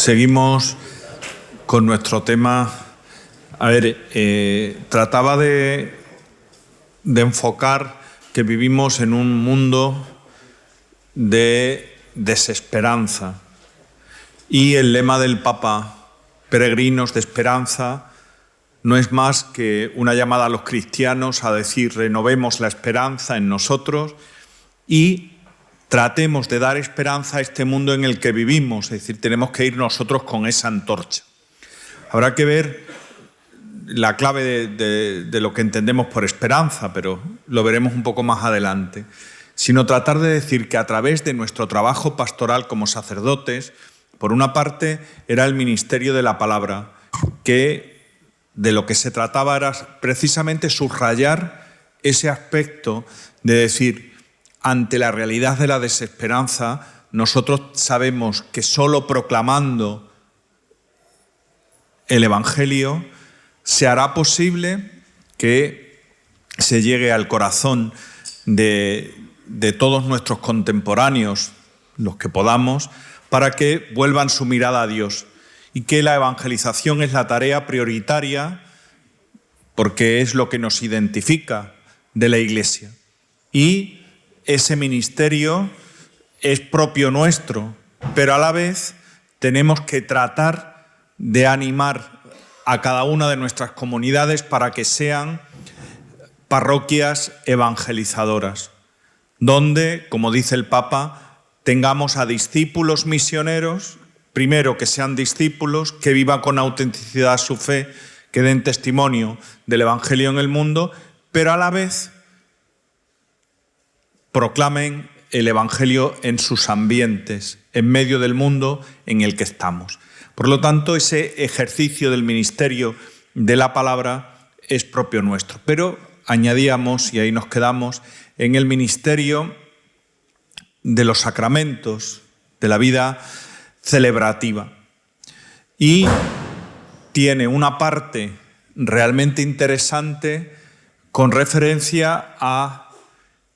Seguimos con nuestro tema. Trataba de enfocar que vivimos en un mundo de desesperanza. Y el lema del Papa, peregrinos de esperanza, no es más que una llamada a los cristianos a decir renovemos la esperanza en nosotros y tratemos de dar esperanza a este mundo en el que vivimos, es decir, tenemos que ir nosotros con esa antorcha. Habrá que ver la clave de lo que entendemos por esperanza, pero lo veremos un poco más adelante, sino tratar de decir que a través de nuestro trabajo pastoral como sacerdotes, por una parte era el ministerio de la palabra, que de lo que se trataba era precisamente subrayar ese aspecto de decir, ante la realidad de la desesperanza, nosotros sabemos que solo proclamando el Evangelio se hará posible que se llegue al corazón de todos nuestros contemporáneos, los que podamos, para que vuelvan su mirada a Dios. Y que la evangelización es la tarea prioritaria porque es lo que nos identifica de la Iglesia. Y ese ministerio es propio nuestro, pero a la vez tenemos que tratar de animar a cada una de nuestras comunidades para que sean parroquias evangelizadoras, donde, como dice el Papa, tengamos a discípulos misioneros, primero que sean discípulos, que vivan con autenticidad su fe, que den testimonio del Evangelio en el mundo, pero a la vez proclamen el Evangelio en sus ambientes, en medio del mundo en el que estamos. Por lo tanto, ese ejercicio del ministerio de la palabra es propio nuestro. Pero añadíamos, y ahí nos quedamos, en el ministerio de los sacramentos, de la vida celebrativa. Y tiene una parte realmente interesante con referencia a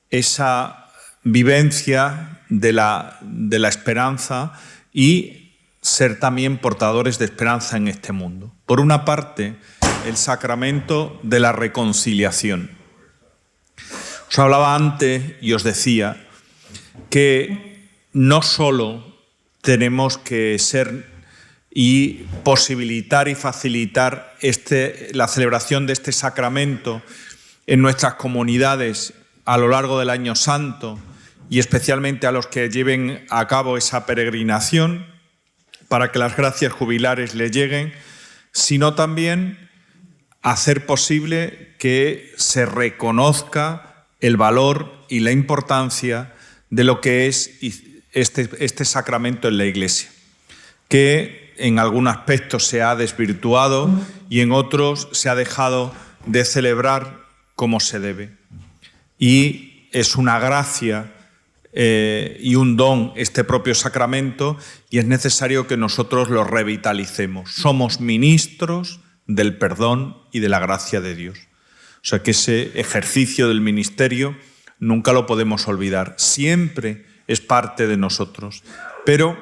esa vivencia de la esperanza y ser también portadores de esperanza en este mundo. Por una parte, el sacramento de la reconciliación. Os hablaba antes y os decía que no solo tenemos que ser y posibilitar y facilitar la celebración de este sacramento en nuestras comunidades a lo largo del Año Santo y especialmente a los que lleven a cabo esa peregrinación para que las gracias jubilares le lleguen, sino también hacer posible que se reconozca el valor y la importancia de lo que es este sacramento en la Iglesia, que en algún aspecto se ha desvirtuado y en otros se ha dejado de celebrar como se debe. Y es una gracia y un don este propio sacramento y es necesario que nosotros lo revitalicemos. Somos ministros del perdón y de la gracia de Dios. O sea que ese ejercicio del ministerio nunca lo podemos olvidar. Siempre es parte de nosotros, pero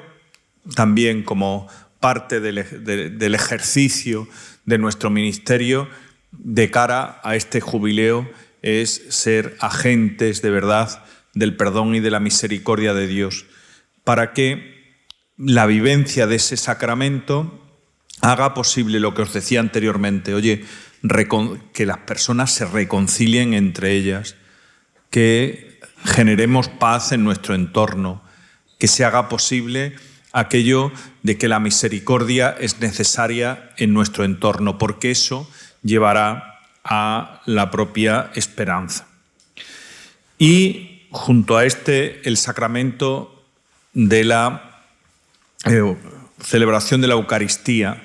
también como parte del ejercicio de nuestro ministerio de cara a este jubileo es ser agentes de verdad del perdón y de la misericordia de Dios, para que la vivencia de ese sacramento haga posible lo que os decía anteriormente, que las personas se reconcilien entre ellas, que generemos paz en nuestro entorno, que se haga posible aquello de que la misericordia es necesaria en nuestro entorno, porque eso llevará a la propia esperanza. Y junto a el sacramento de la celebración de la Eucaristía.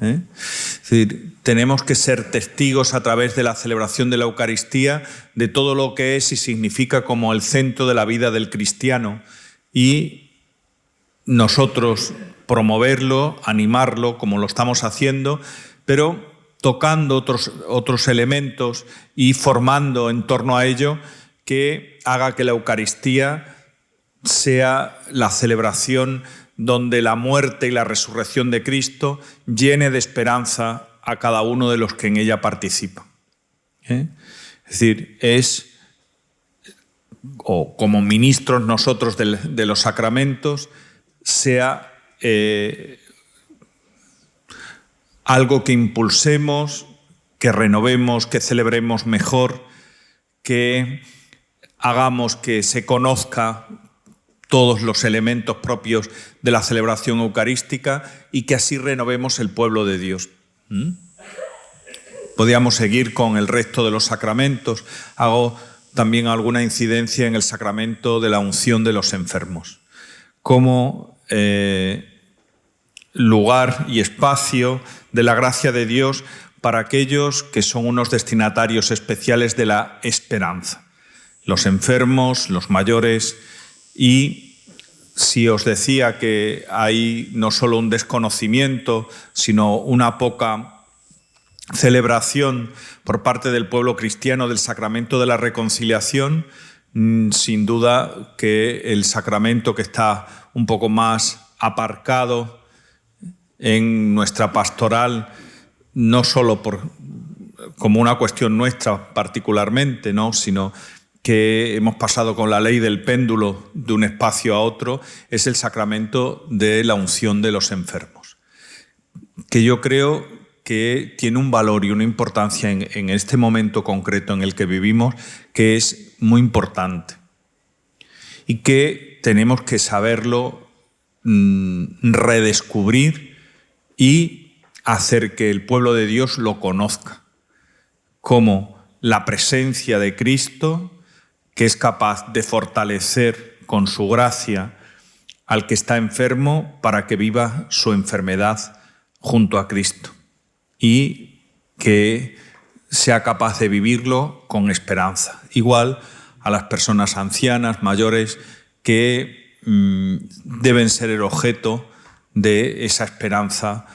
Es decir, tenemos que ser testigos a través de la celebración de la Eucaristía de todo lo que es y significa como el centro de la vida del cristiano y nosotros promoverlo, animarlo como lo estamos haciendo, pero tocando otros elementos y formando en torno a ello que haga que la Eucaristía sea la celebración donde la muerte y la resurrección de Cristo llene de esperanza a cada uno de los que en ella participan. Es decir, o como ministros nosotros de los sacramentos, sea algo que impulsemos, que renovemos, que celebremos mejor, que hagamos que se conozca todos los elementos propios de la celebración eucarística y que así renovemos el pueblo de Dios. Podríamos seguir con el resto de los sacramentos. Hago también alguna incidencia en el sacramento de la unción de los enfermos, como lugar y espacio de la gracia de Dios para aquellos que son unos destinatarios especiales de la esperanza. Los enfermos, los mayores, y si os decía que hay no solo un desconocimiento, sino una poca celebración por parte del pueblo cristiano del sacramento de la reconciliación, sin duda que el sacramento que está un poco más aparcado en nuestra pastoral, no solo como una cuestión nuestra particularmente, ¿no?, sino que hemos pasado con la ley del péndulo de un espacio a otro, es el sacramento de la unción de los enfermos, que yo creo que tiene un valor y una importancia en este momento concreto en el que vivimos, que es muy importante y que tenemos que saberlo redescubrir y hacer que el pueblo de Dios lo conozca como la presencia de Cristo, que es capaz de fortalecer con su gracia al que está enfermo para que viva su enfermedad junto a Cristo y que sea capaz de vivirlo con esperanza. Igual a las personas ancianas, mayores, que deben ser el objeto de esa esperanza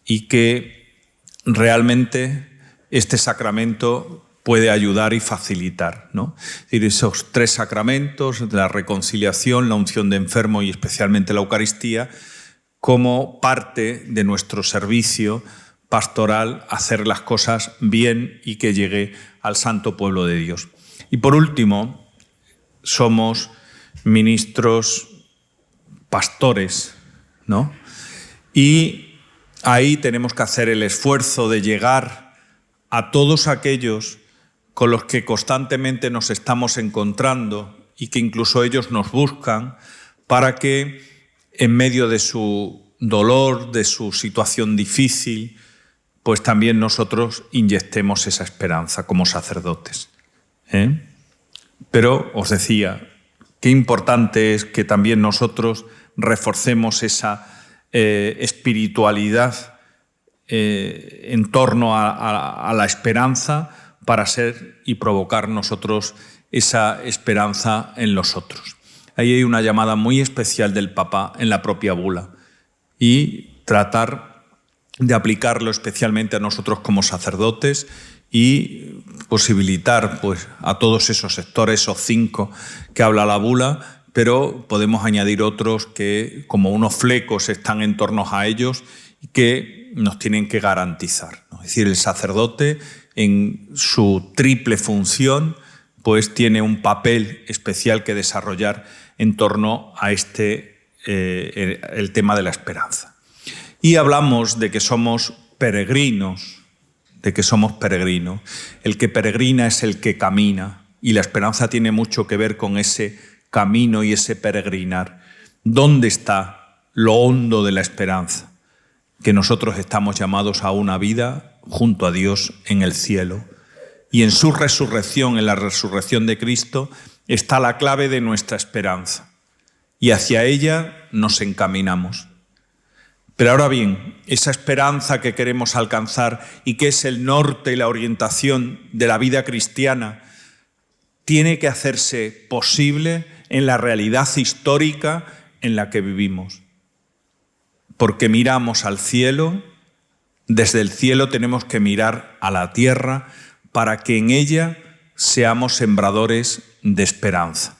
y que realmente este sacramento puede ayudar y facilitar, ¿no? Es decir, esos tres sacramentos, la reconciliación, la unción de enfermo y especialmente la Eucaristía, como parte de nuestro servicio pastoral, hacer las cosas bien y que llegue al santo pueblo de Dios. Y por último, somos ministros pastores, ¿no? Y ahí tenemos que hacer el esfuerzo de llegar a todos aquellos con los que constantemente nos estamos encontrando y que incluso ellos nos buscan para que en medio de su dolor, de su situación difícil, pues también nosotros inyectemos esa esperanza como sacerdotes. Pero os decía, qué importante es que también nosotros reforcemos esa espiritualidad en torno a la esperanza para ser y provocar nosotros esa esperanza en los otros. Ahí hay una llamada muy especial del Papa en la propia bula y tratar de aplicarlo especialmente a nosotros como sacerdotes y posibilitar pues, a todos esos sectores, esos 5 que habla la bula, pero podemos añadir otros que como unos flecos están en torno a ellos y que nos tienen que garantizar, ¿no? Es decir, el sacerdote en su triple función pues tiene un papel especial que desarrollar en torno a el tema de la esperanza. Y hablamos de que somos peregrinos, El que peregrina es el que camina y la esperanza tiene mucho que ver con ese camino y ese peregrinar. ¿Dónde está lo hondo de la esperanza? Que nosotros estamos llamados a una vida junto a Dios en el cielo. Y en su resurrección, en la resurrección de Cristo, está la clave de nuestra esperanza. Y hacia ella nos encaminamos. Pero ahora bien, esa esperanza que queremos alcanzar y que es el norte y la orientación de la vida cristiana, tiene que hacerse posible en la realidad histórica en la que vivimos. Porque miramos al cielo, desde el cielo tenemos que mirar a la tierra para que en ella seamos sembradores de esperanza,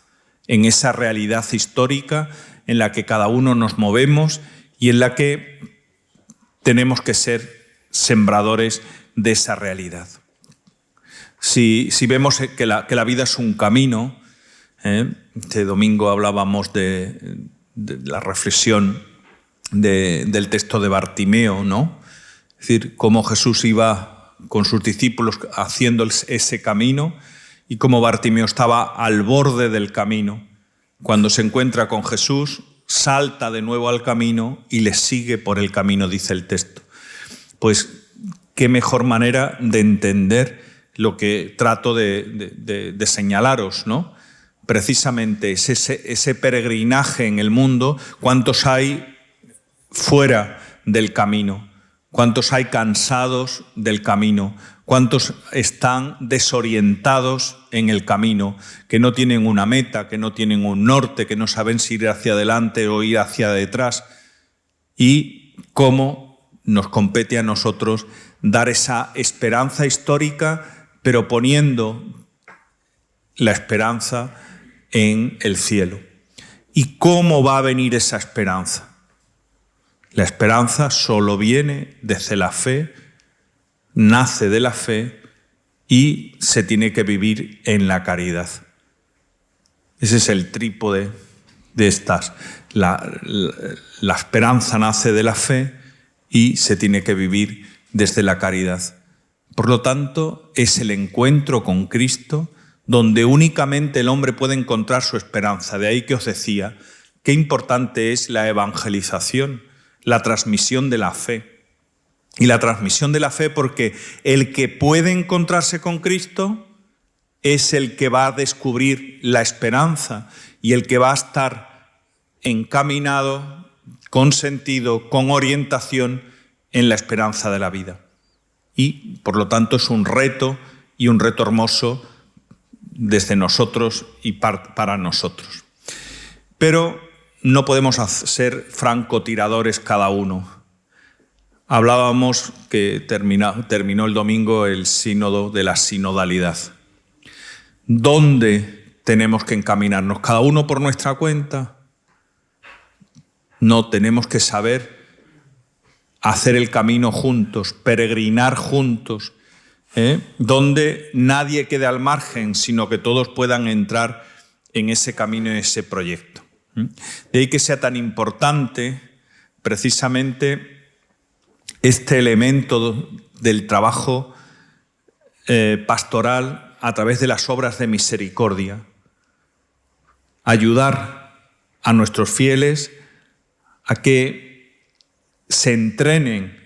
en esa realidad histórica en la que cada uno nos movemos y en la que tenemos que ser sembradores de esa realidad. Si vemos que la vida es un camino, este domingo hablábamos de la reflexión del texto de Bartimeo, ¿no? Es decir, cómo Jesús iba con sus discípulos haciendo ese camino y cómo Bartimeo estaba al borde del camino. Cuando se encuentra con Jesús, salta de nuevo al camino y le sigue por el camino, dice el texto. Pues qué mejor manera de entender lo que trato de señalaros, ¿no? Precisamente es ese peregrinaje en el mundo. ¿Cuántos hay fuera del camino? ¿Cuántos hay cansados del camino? ¿Cuántos están desorientados en el camino? Que no tienen una meta, que no tienen un norte, que no saben si ir hacia adelante o ir hacia detrás. Y cómo nos compete a nosotros dar esa esperanza histórica, pero poniendo la esperanza en el cielo. ¿Y cómo va a venir esa esperanza? La esperanza solo viene desde la fe, nace de la fe y se tiene que vivir en la caridad. Ese es el trípode de estas. La esperanza nace de la fe y se tiene que vivir desde la caridad. Por lo tanto, es el encuentro con Cristo donde únicamente el hombre puede encontrar su esperanza. De ahí que os decía, qué importante es la evangelización, la transmisión de la fe. Y la transmisión de la fe porque el que puede encontrarse con Cristo es el que va a descubrir la esperanza y el que va a estar encaminado, con sentido, con orientación en la esperanza de la vida. Y, por lo tanto, es un reto y un reto hermoso desde nosotros y para nosotros. Pero no podemos ser francotiradores cada uno. Hablábamos que terminó el domingo el sínodo de la sinodalidad. ¿Dónde tenemos que encaminarnos? ¿Cada uno por nuestra cuenta? No, tenemos que saber hacer el camino juntos, peregrinar juntos, donde nadie quede al margen, sino que todos puedan entrar en ese camino, en ese proyecto. De ahí que sea tan importante precisamente este elemento del trabajo pastoral a través de las obras de misericordia. Ayudar a nuestros fieles a que se entrenen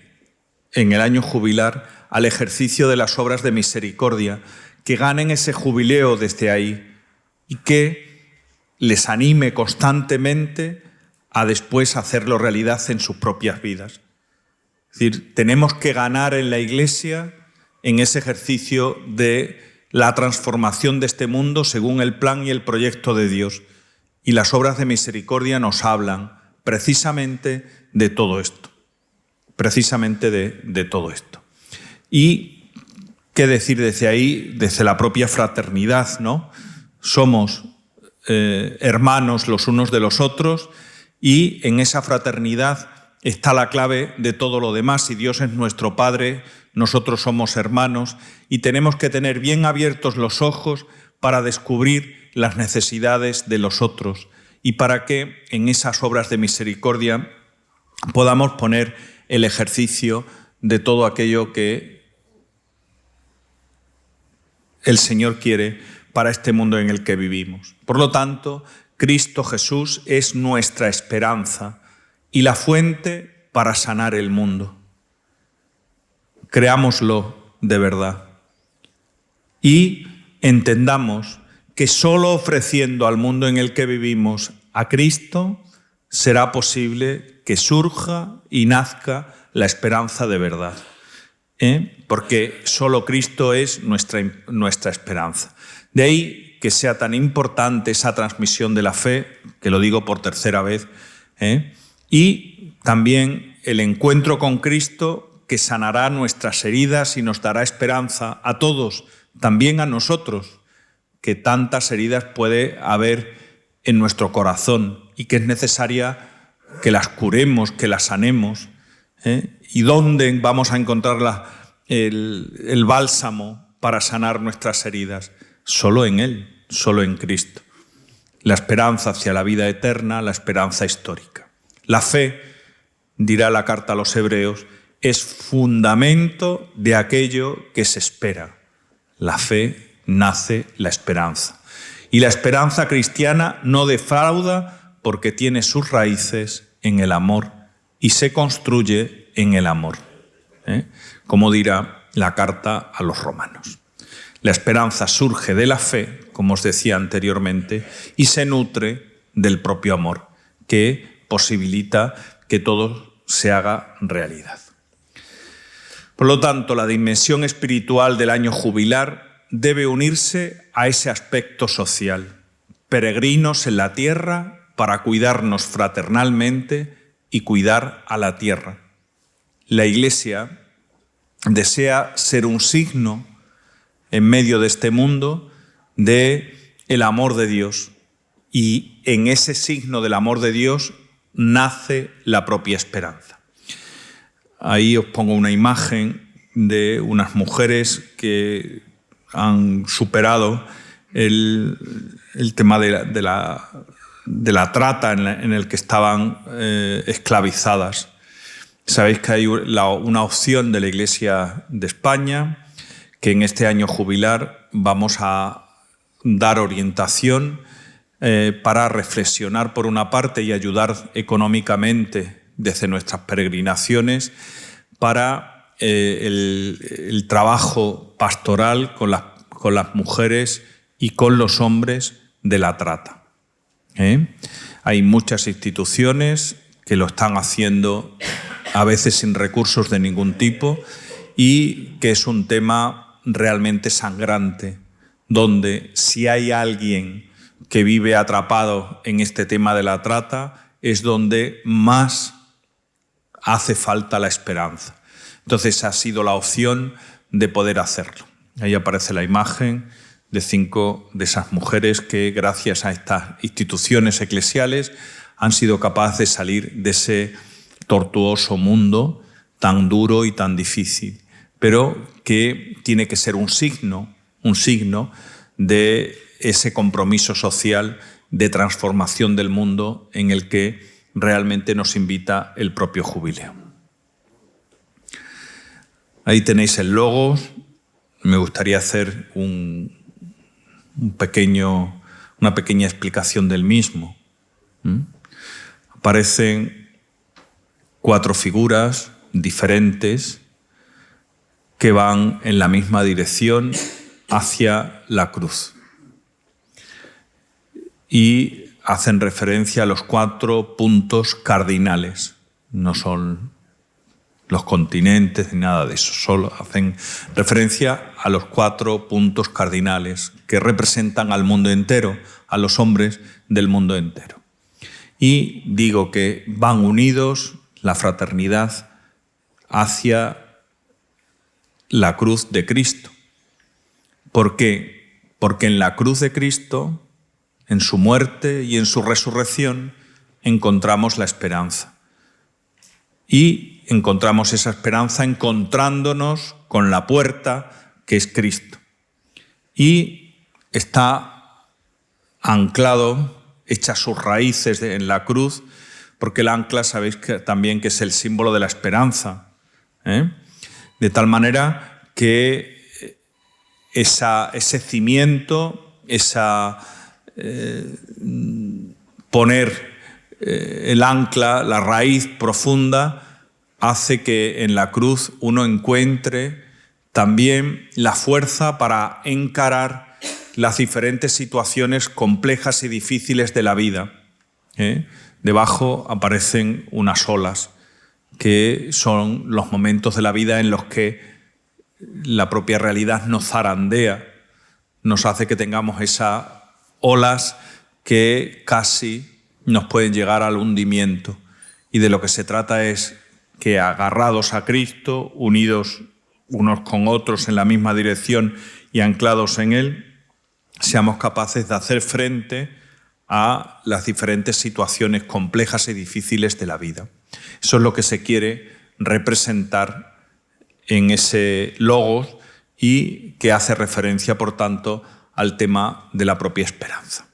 en el año jubilar al ejercicio de las obras de misericordia, que ganen ese jubileo desde ahí y que les anime constantemente a después hacerlo realidad en sus propias vidas. Es decir, tenemos que ganar en la Iglesia en ese ejercicio de la transformación de este mundo según el plan y el proyecto de Dios. Y las obras de misericordia nos hablan precisamente de todo esto. Precisamente de todo esto. Y qué decir desde ahí, desde la propia fraternidad, ¿no? Somos hermanos los unos de los otros y en esa fraternidad está la clave de todo lo demás. Si Dios es nuestro Padre, nosotros somos hermanos y tenemos que tener bien abiertos los ojos para descubrir las necesidades de los otros y para que en esas obras de misericordia podamos poner el ejercicio de todo aquello que el Señor quiere para este mundo en el que vivimos. Por lo tanto, Cristo Jesús es nuestra esperanza y la fuente para sanar el mundo. Creámoslo de verdad y entendamos que solo ofreciendo al mundo en el que vivimos a Cristo será posible que surja y nazca la esperanza de verdad. Porque solo Cristo es nuestra esperanza. De ahí que sea tan importante esa transmisión de la fe, que lo digo por tercera vez, y también el encuentro con Cristo que sanará nuestras heridas y nos dará esperanza a todos, también a nosotros, que tantas heridas puede haber en nuestro corazón y que es necesaria que las curemos, que las sanemos. ¿Y dónde vamos a encontrar el bálsamo para sanar nuestras heridas? Solo en Él, solo en Cristo. La esperanza hacia la vida eterna, la esperanza histórica. La fe, dirá la carta a los Hebreos, es fundamento de aquello que se espera. La fe nace la esperanza. Y la esperanza cristiana no defrauda porque tiene sus raíces en el amor y se construye en el amor, como dirá la carta a los romanos. La esperanza surge de la fe, como os decía anteriormente, y se nutre del propio amor, que posibilita que todo se haga realidad. Por lo tanto, la dimensión espiritual del año jubilar debe unirse a ese aspecto social. Peregrinos en la tierra para cuidarnos fraternalmente y cuidar a la tierra. La Iglesia desea ser un signo en medio de este mundo de el amor de Dios, y en ese signo del amor de Dios nace la propia esperanza. Ahí os pongo una imagen de unas mujeres que han superado el tema de la trata en el que estaban esclavizadas. Sabéis que hay una opción de la Iglesia de España, que en este año jubilar vamos a dar orientación para reflexionar por una parte y ayudar económicamente desde nuestras peregrinaciones para el trabajo pastoral con las mujeres y con los hombres de la trata. Hay muchas instituciones que lo están haciendo a veces sin recursos de ningún tipo y que es un tema realmente sangrante, donde si hay alguien que vive atrapado en este tema de la trata, es donde más hace falta la esperanza. Entonces ha sido la opción de poder hacerlo. Ahí aparece la imagen de 5 de esas mujeres que, gracias a estas instituciones eclesiales, han sido capaces de salir de ese tortuoso mundo tan duro y tan difícil, pero que tiene que ser un signo de ese compromiso social de transformación del mundo en el que realmente nos invita el propio jubileo. Ahí tenéis el logo. Me gustaría hacer una pequeña explicación del mismo. Aparecen 4 figuras diferentes que van en la misma dirección hacia la cruz y hacen referencia a los 4 puntos cardinales. No son los continentes ni nada de eso, solo hacen referencia a los 4 puntos cardinales que representan al mundo entero, a los hombres del mundo entero. Y digo que van unidos la fraternidad hacia la cruz de Cristo. ¿Por qué? Porque en la cruz de Cristo, en su muerte y en su resurrección, encontramos la esperanza. Y encontramos esa esperanza encontrándonos con la puerta que es Cristo. Y está anclado, echa sus raíces en la cruz, porque el ancla sabéis que también que es el símbolo de la esperanza. De tal manera que ese cimiento, poner el ancla, la raíz profunda, hace que en la cruz uno encuentre también la fuerza para encarar las diferentes situaciones complejas y difíciles de la vida. Debajo aparecen unas olas, que son los momentos de la vida en los que la propia realidad nos zarandea, nos hace que tengamos esas olas que casi nos pueden llegar al hundimiento. Y de lo que se trata es que, agarrados a Cristo, unidos unos con otros en la misma dirección y anclados en Él, seamos capaces de hacer frente a las diferentes situaciones complejas y difíciles de la vida. Eso es lo que se quiere representar en ese logos y que hace referencia, por tanto, al tema de la propia esperanza.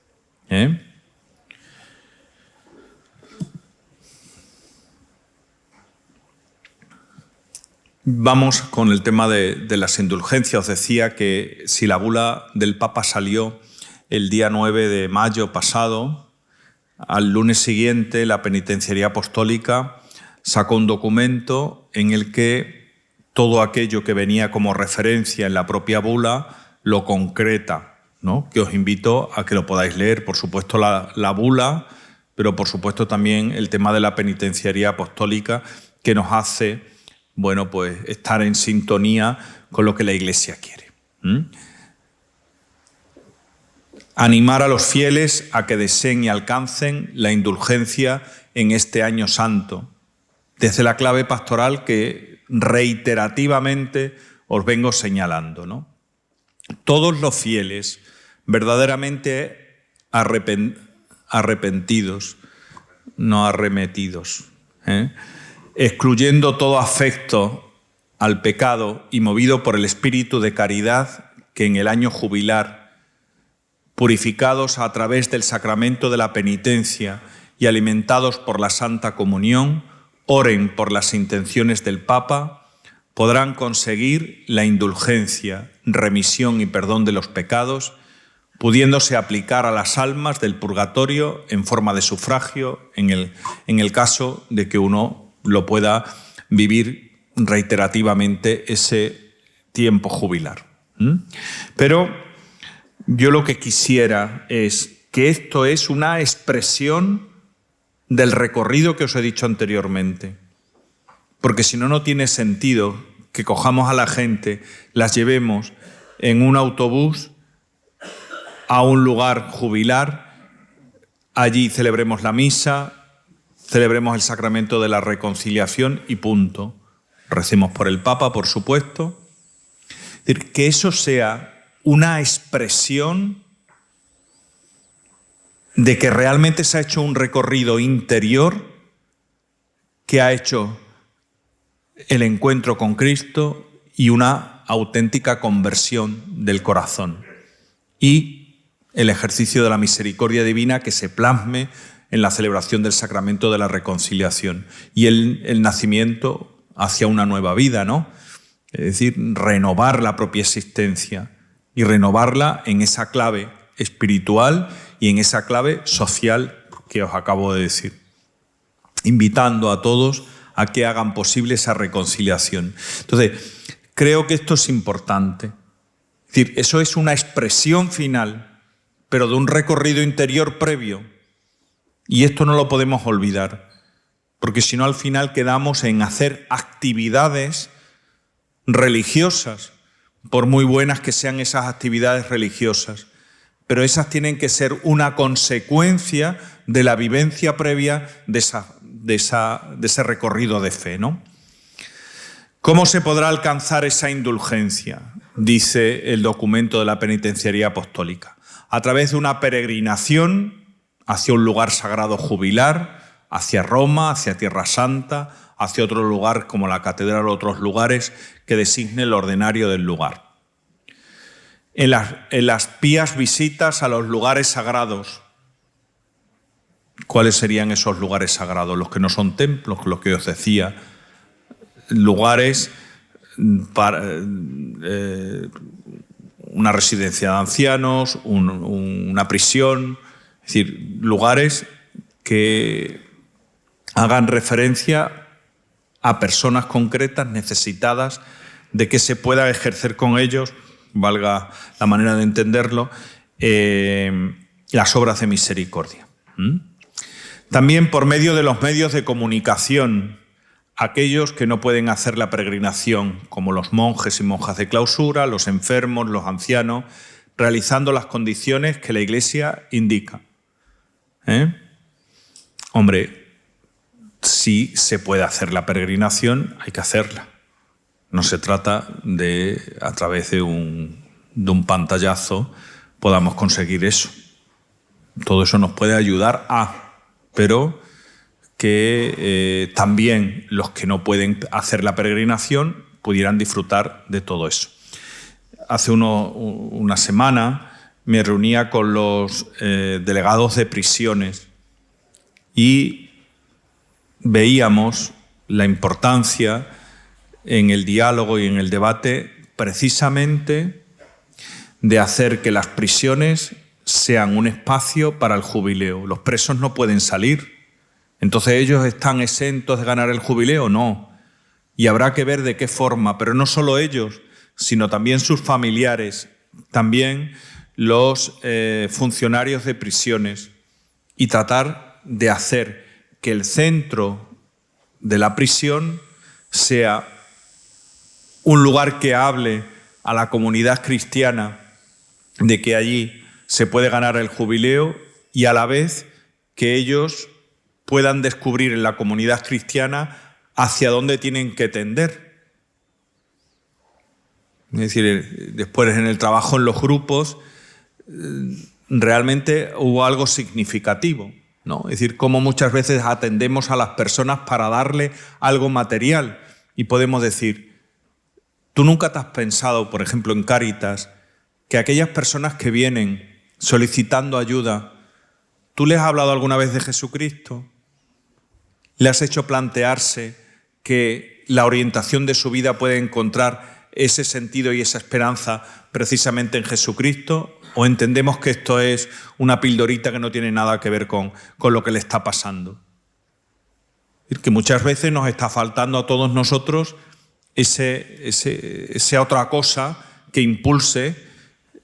Vamos con el tema de las indulgencias. Os decía que si la bula del Papa salió el día 9 de mayo pasado, al lunes siguiente la Penitenciaría Apostólica sacó un documento en el que todo aquello que venía como referencia en la propia bula lo concreta, ¿no? Que os invito a que lo podáis leer. Por supuesto la bula, pero por supuesto también el tema de la Penitenciaría Apostólica, que nos hace, bueno, pues estar en sintonía con lo que la Iglesia quiere. Animar a los fieles a que deseen y alcancen la indulgencia en este año santo, desde la clave pastoral que reiterativamente os vengo señalando, ¿no? Todos los fieles verdaderamente arrepentidos, no arremetidos, excluyendo todo afecto al pecado y movido por el espíritu de caridad que en el año jubilar, purificados a través del sacramento de la penitencia y alimentados por la Santa Comunión, oren por las intenciones del Papa, podrán conseguir la indulgencia, remisión y perdón de los pecados, pudiéndose aplicar a las almas del purgatorio en forma de sufragio en el caso de que uno lo pueda vivir reiterativamente ese tiempo jubilar. Pero yo lo que quisiera es que esto es una expresión del recorrido que os he dicho anteriormente. Porque si no, no tiene sentido que cojamos a la gente, las llevemos en un autobús a un lugar jubilar, allí celebremos la misa, celebremos el sacramento de la reconciliación y punto. Recemos por el Papa, por supuesto. Es decir, que eso sea una expresión de que realmente se ha hecho un recorrido interior que ha hecho el encuentro con Cristo y una auténtica conversión del corazón. Y el ejercicio de la misericordia divina que se plasme en la celebración del sacramento de la reconciliación y el nacimiento hacia una nueva vida, ¿no? Es decir, renovar la propia existencia y renovarla en esa clave espiritual y en esa clave social que os acabo de decir, invitando a todos a que hagan posible esa reconciliación. Entonces, creo que esto es importante. Es decir, eso es una expresión final, pero de un recorrido interior previo. Y esto no lo podemos olvidar, porque si no al final quedamos en hacer actividades religiosas, por muy buenas que sean esas actividades religiosas, pero esas tienen que ser una consecuencia de la vivencia previa de ese recorrido de fe, ¿no? ¿Cómo se podrá alcanzar esa indulgencia? Dice el documento de la Penitenciaría Apostólica. A través de una peregrinación hacia un lugar sagrado jubilar, hacia Roma, hacia Tierra Santa, hacia otro lugar como la catedral o otros lugares que designe el ordenario del lugar. En las pías visitas a los lugares sagrados. ¿Cuáles serían esos lugares sagrados? Los que no son templos, los que os decía. Lugares para una residencia de ancianos, una prisión, es decir, lugares que hagan referencia a personas concretas necesitadas de que se pueda ejercer con ellos, valga la manera de entenderlo, las obras de misericordia. También por medio de los medios de comunicación, aquellos que no pueden hacer la peregrinación, como los monjes y monjas de clausura, los enfermos, los ancianos, realizando las condiciones que la Iglesia indica. Hombre, si se puede hacer la peregrinación, hay que hacerla. No se trata de, a través de un pantallazo, podamos conseguir eso. Todo eso nos puede ayudar pero que también los que no pueden hacer la peregrinación pudieran disfrutar de todo eso. Hace una semana me reunía con los delegados de prisiones y veíamos la importancia en el diálogo y en el debate precisamente de hacer que las prisiones sean un espacio para el jubileo. Los presos no pueden salir. Entonces, ¿ellos están exentos de ganar el jubileo? No. Y habrá que ver de qué forma, pero no solo ellos, sino también sus familiares, también los funcionarios de prisiones, y tratar de hacer que el centro de la prisión sea un lugar que hable a la comunidad cristiana de que allí se puede ganar el jubileo, y a la vez que ellos puedan descubrir en la comunidad cristiana hacia dónde tienen que tender. Es decir, después en el trabajo en los grupos realmente hubo algo significativo, ¿no? Es decir, cómo muchas veces atendemos a las personas para darle algo material, y podemos decir, ¿tú nunca te has pensado, por ejemplo, en Cáritas, que aquellas personas que vienen solicitando ayuda, ¿tú les has hablado alguna vez de Jesucristo? ¿Le has hecho plantearse que la orientación de su vida puede encontrar ese sentido y esa esperanza precisamente en Jesucristo? ¿O entendemos que esto es una pildorita que no tiene nada que ver con lo que le está pasando? Es decir, que muchas veces nos está faltando a todos nosotros esa otra cosa que impulse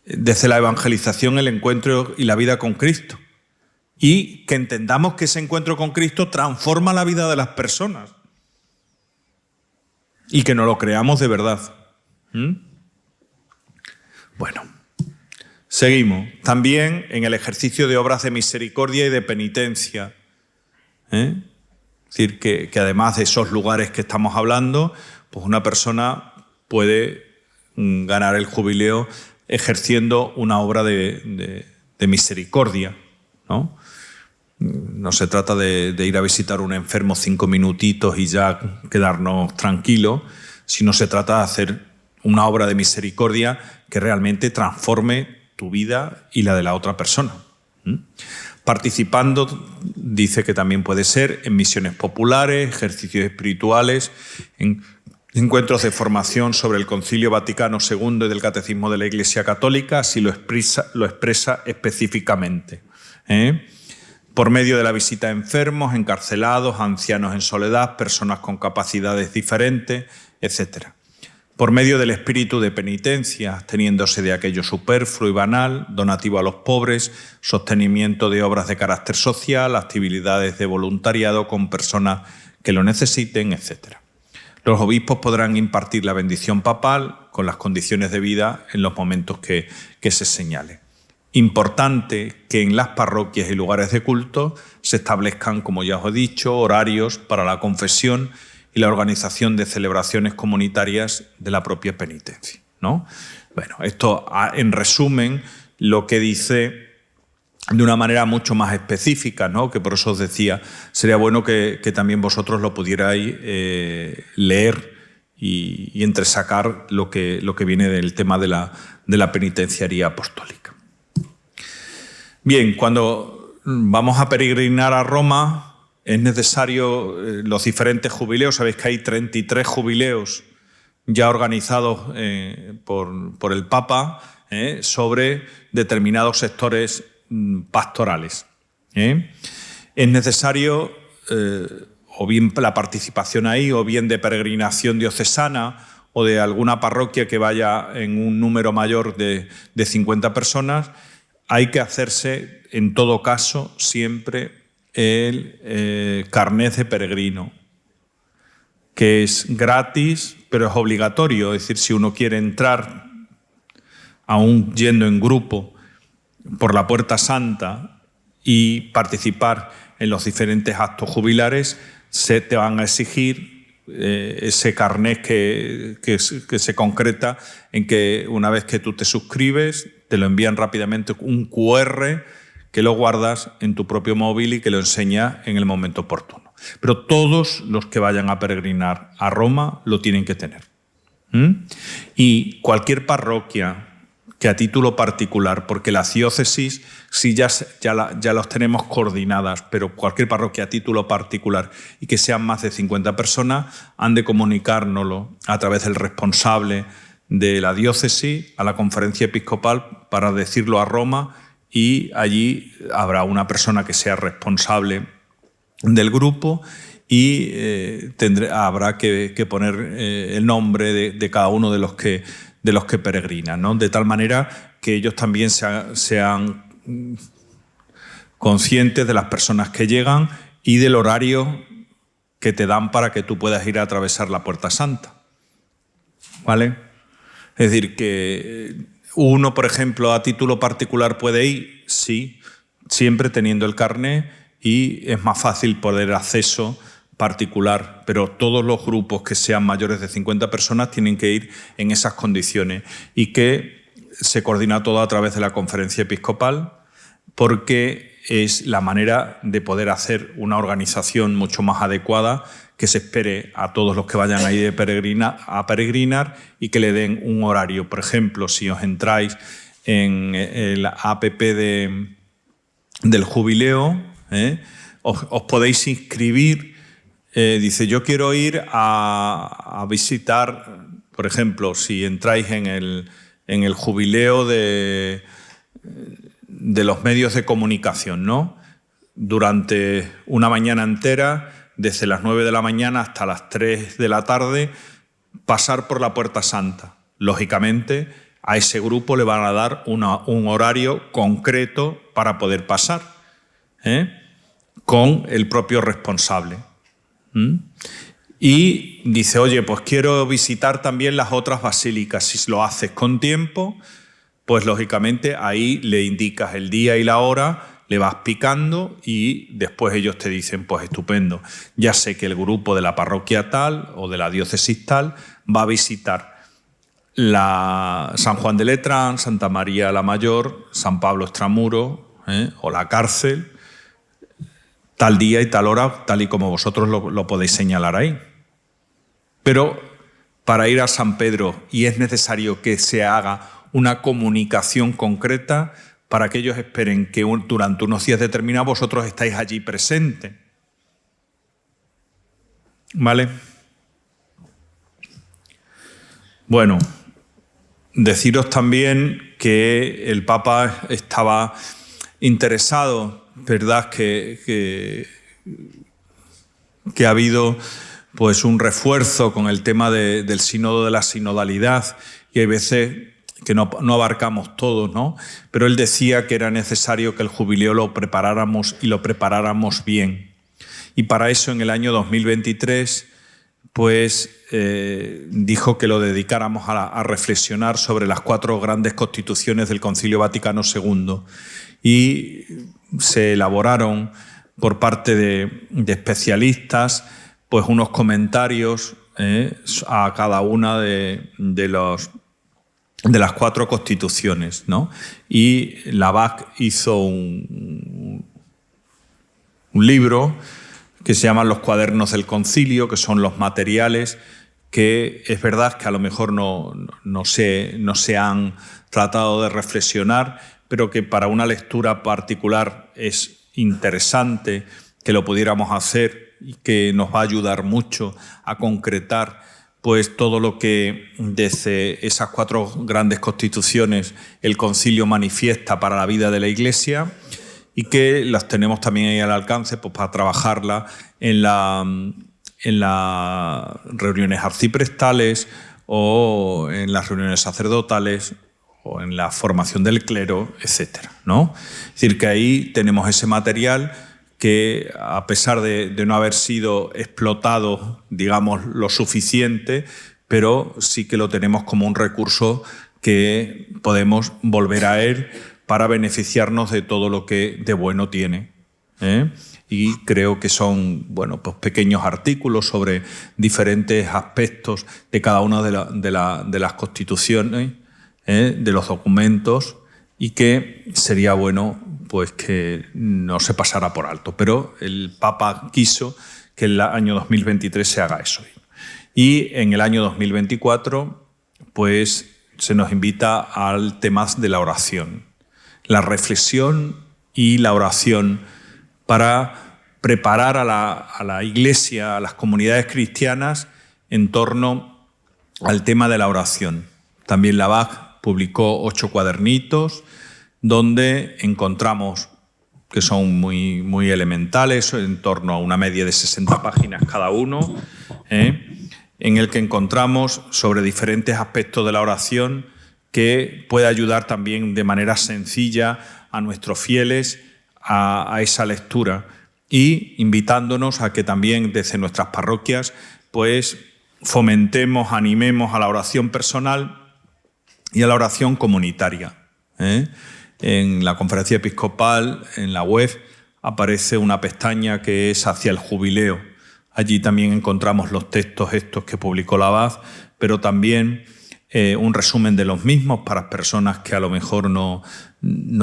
desde la evangelización el encuentro y la vida con Cristo. Y que entendamos que ese encuentro con Cristo transforma la vida de las personas. Y que no lo creamos de verdad. Bueno, seguimos. También en el ejercicio de obras de misericordia y de penitencia. Es decir, que además de esos lugares que estamos hablando, pues una persona puede ganar el jubileo ejerciendo una obra de misericordia, ¿no? No se trata de ir a visitar a un enfermo 5 minutitos y ya quedarnos tranquilos, sino se trata de hacer una obra de misericordia que realmente transforme tu vida y la de la otra persona. Participando, dice que también puede ser en misiones populares, ejercicios espirituales, en encuentros de formación sobre el Concilio Vaticano II y del Catecismo de la Iglesia Católica, así lo expresa específicamente. Por medio de la visita a enfermos, encarcelados, ancianos en soledad, personas con capacidades diferentes, etc. Por medio del espíritu de penitencia, absteniéndose de aquello superfluo y banal, donativo a los pobres, sostenimiento de obras de carácter social, actividades de voluntariado con personas que lo necesiten, etc. Los obispos podrán impartir la bendición papal con las condiciones de vida en los momentos que se señale. Importante que en las parroquias y lugares de culto se establezcan, como ya os he dicho, horarios para la confesión y la organización de celebraciones comunitarias de la propia penitencia, ¿no? Bueno, esto en resumen lo que dice de una manera mucho más específica, ¿no? Que por eso os decía, sería bueno que también vosotros lo pudierais leer y entresacar lo que viene del tema de la penitenciaría apostólica. Bien, cuando vamos a peregrinar a Roma es necesario los diferentes jubileos. Sabéis que hay 33 jubileos ya organizados por el Papa sobre determinados sectores pastorales. Es necesario o bien la participación ahí, o bien de peregrinación diocesana o de alguna parroquia que vaya en un número mayor de 50 personas. Hay que hacerse, en todo caso, siempre el carnet de peregrino, que es gratis, pero es obligatorio. Es decir, si uno quiere entrar, aún yendo en grupo, por la Puerta Santa y participar en los diferentes actos jubilares, se te van a exigir ese carnet que se concreta en que una vez que tú te suscribes, te lo envían rápidamente un QR que lo guardas en tu propio móvil y que lo enseñas en el momento oportuno. Pero todos los que vayan a peregrinar a Roma lo tienen que tener. Y cualquier parroquia que a título particular, porque las diócesis sí ya los tenemos coordinadas, pero cualquier parroquia a título particular y que sean más de 50 personas, han de comunicárnoslo a través del responsable de la diócesis a la conferencia episcopal para decirlo a Roma, y allí habrá una persona que sea responsable del grupo y habrá que poner el nombre de cada uno de los que peregrinan, ¿no? De tal manera que ellos también sean conscientes de las personas que llegan y del horario que te dan para que tú puedas ir a atravesar la Puerta Santa, ¿vale? Es decir, que uno, por ejemplo, a título particular puede ir, sí, siempre teniendo el carné, y es más fácil poder acceso particular, pero todos los grupos que sean mayores de 50 personas tienen que ir en esas condiciones, y que se coordina todo a través de la conferencia episcopal, porque es la manera de poder hacer una organización mucho más adecuada, que se espere a todos los que vayan ahí a peregrinar y que le den un horario. Por ejemplo, si os entráis en el app del jubileo, os podéis inscribir. Dice, yo quiero ir a visitar, por ejemplo, si entráis en el jubileo de los medios de comunicación, ¿no? Durante una mañana entera, desde las 9 de la mañana hasta las 3 de la tarde, pasar por la Puerta Santa. Lógicamente, a ese grupo le van a dar un horario concreto para poder pasar, con el propio responsable. Y dice, oye, pues quiero visitar también las otras basílicas. Si lo haces con tiempo, pues lógicamente ahí le indicas el día y la hora, le vas picando y después ellos te dicen, pues estupendo, ya sé que el grupo de la parroquia tal o de la diócesis tal va a visitar San Juan de Letrán, Santa María la Mayor, San Pablo Extramuro, o la cárcel, tal día y tal hora, tal y como vosotros lo podéis señalar ahí. Pero para ir a San Pedro, y es necesario que se haga una comunicación concreta para que ellos esperen que durante unos días determinados vosotros estáis allí presentes. ¿Vale? Bueno, deciros también que el Papa estaba interesado, ¿verdad?, que ha habido pues un refuerzo con el tema del sínodo de la sinodalidad, y hay veces que no abarcamos todo, ¿no? Pero él decía que era necesario que el jubileo lo preparáramos y lo preparáramos bien. Y para eso en el año 2023 pues dijo que lo dedicáramos a reflexionar sobre las 4 grandes constituciones del Concilio Vaticano II, y se elaboraron por parte de especialistas pues unos comentarios a cada una de las 4 constituciones, ¿no? Y la BAC hizo un libro que se llama Los Cuadernos del Concilio, que son los materiales que es verdad que a lo mejor no se han tratado de reflexionar, pero que para una lectura particular es interesante que lo pudiéramos hacer y que nos va a ayudar mucho a concretar pues todo lo que desde esas 4 grandes constituciones el concilio manifiesta para la vida de la Iglesia, y que las tenemos también ahí al alcance pues para trabajarla en las reuniones arciprestales o en las reuniones sacerdotales o en la formación del clero, etcétera, ¿no? Es decir, que ahí tenemos ese material que, a pesar de no haber sido explotado, digamos, lo suficiente, pero sí que lo tenemos como un recurso que podemos volver a él para beneficiarnos de todo lo que de bueno tiene. Y creo que son, bueno, pues pequeños artículos sobre diferentes aspectos de cada una de las constituciones, de los documentos, y que sería bueno pues que no se pasara por alto. Pero el Papa quiso que el año 2023 se haga eso. Y en el año 2024 pues se nos invita al tema de la oración, la reflexión y la oración para preparar a la Iglesia, a las comunidades cristianas en torno al tema de la oración. También la BAC publicó 8 cuadernitos donde encontramos, que son muy elementales, en torno a una media de 60 páginas cada uno, en el que encontramos sobre diferentes aspectos de la oración que puede ayudar también de manera sencilla a nuestros fieles a esa lectura, y invitándonos a que también desde nuestras parroquias pues fomentemos, animemos a la oración personal y a la oración comunitaria. En la conferencia episcopal, en la web, aparece una pestaña que es hacia el jubileo. Allí también encontramos los textos estos que publicó la abad, pero también un resumen de los mismos para personas que a lo mejor no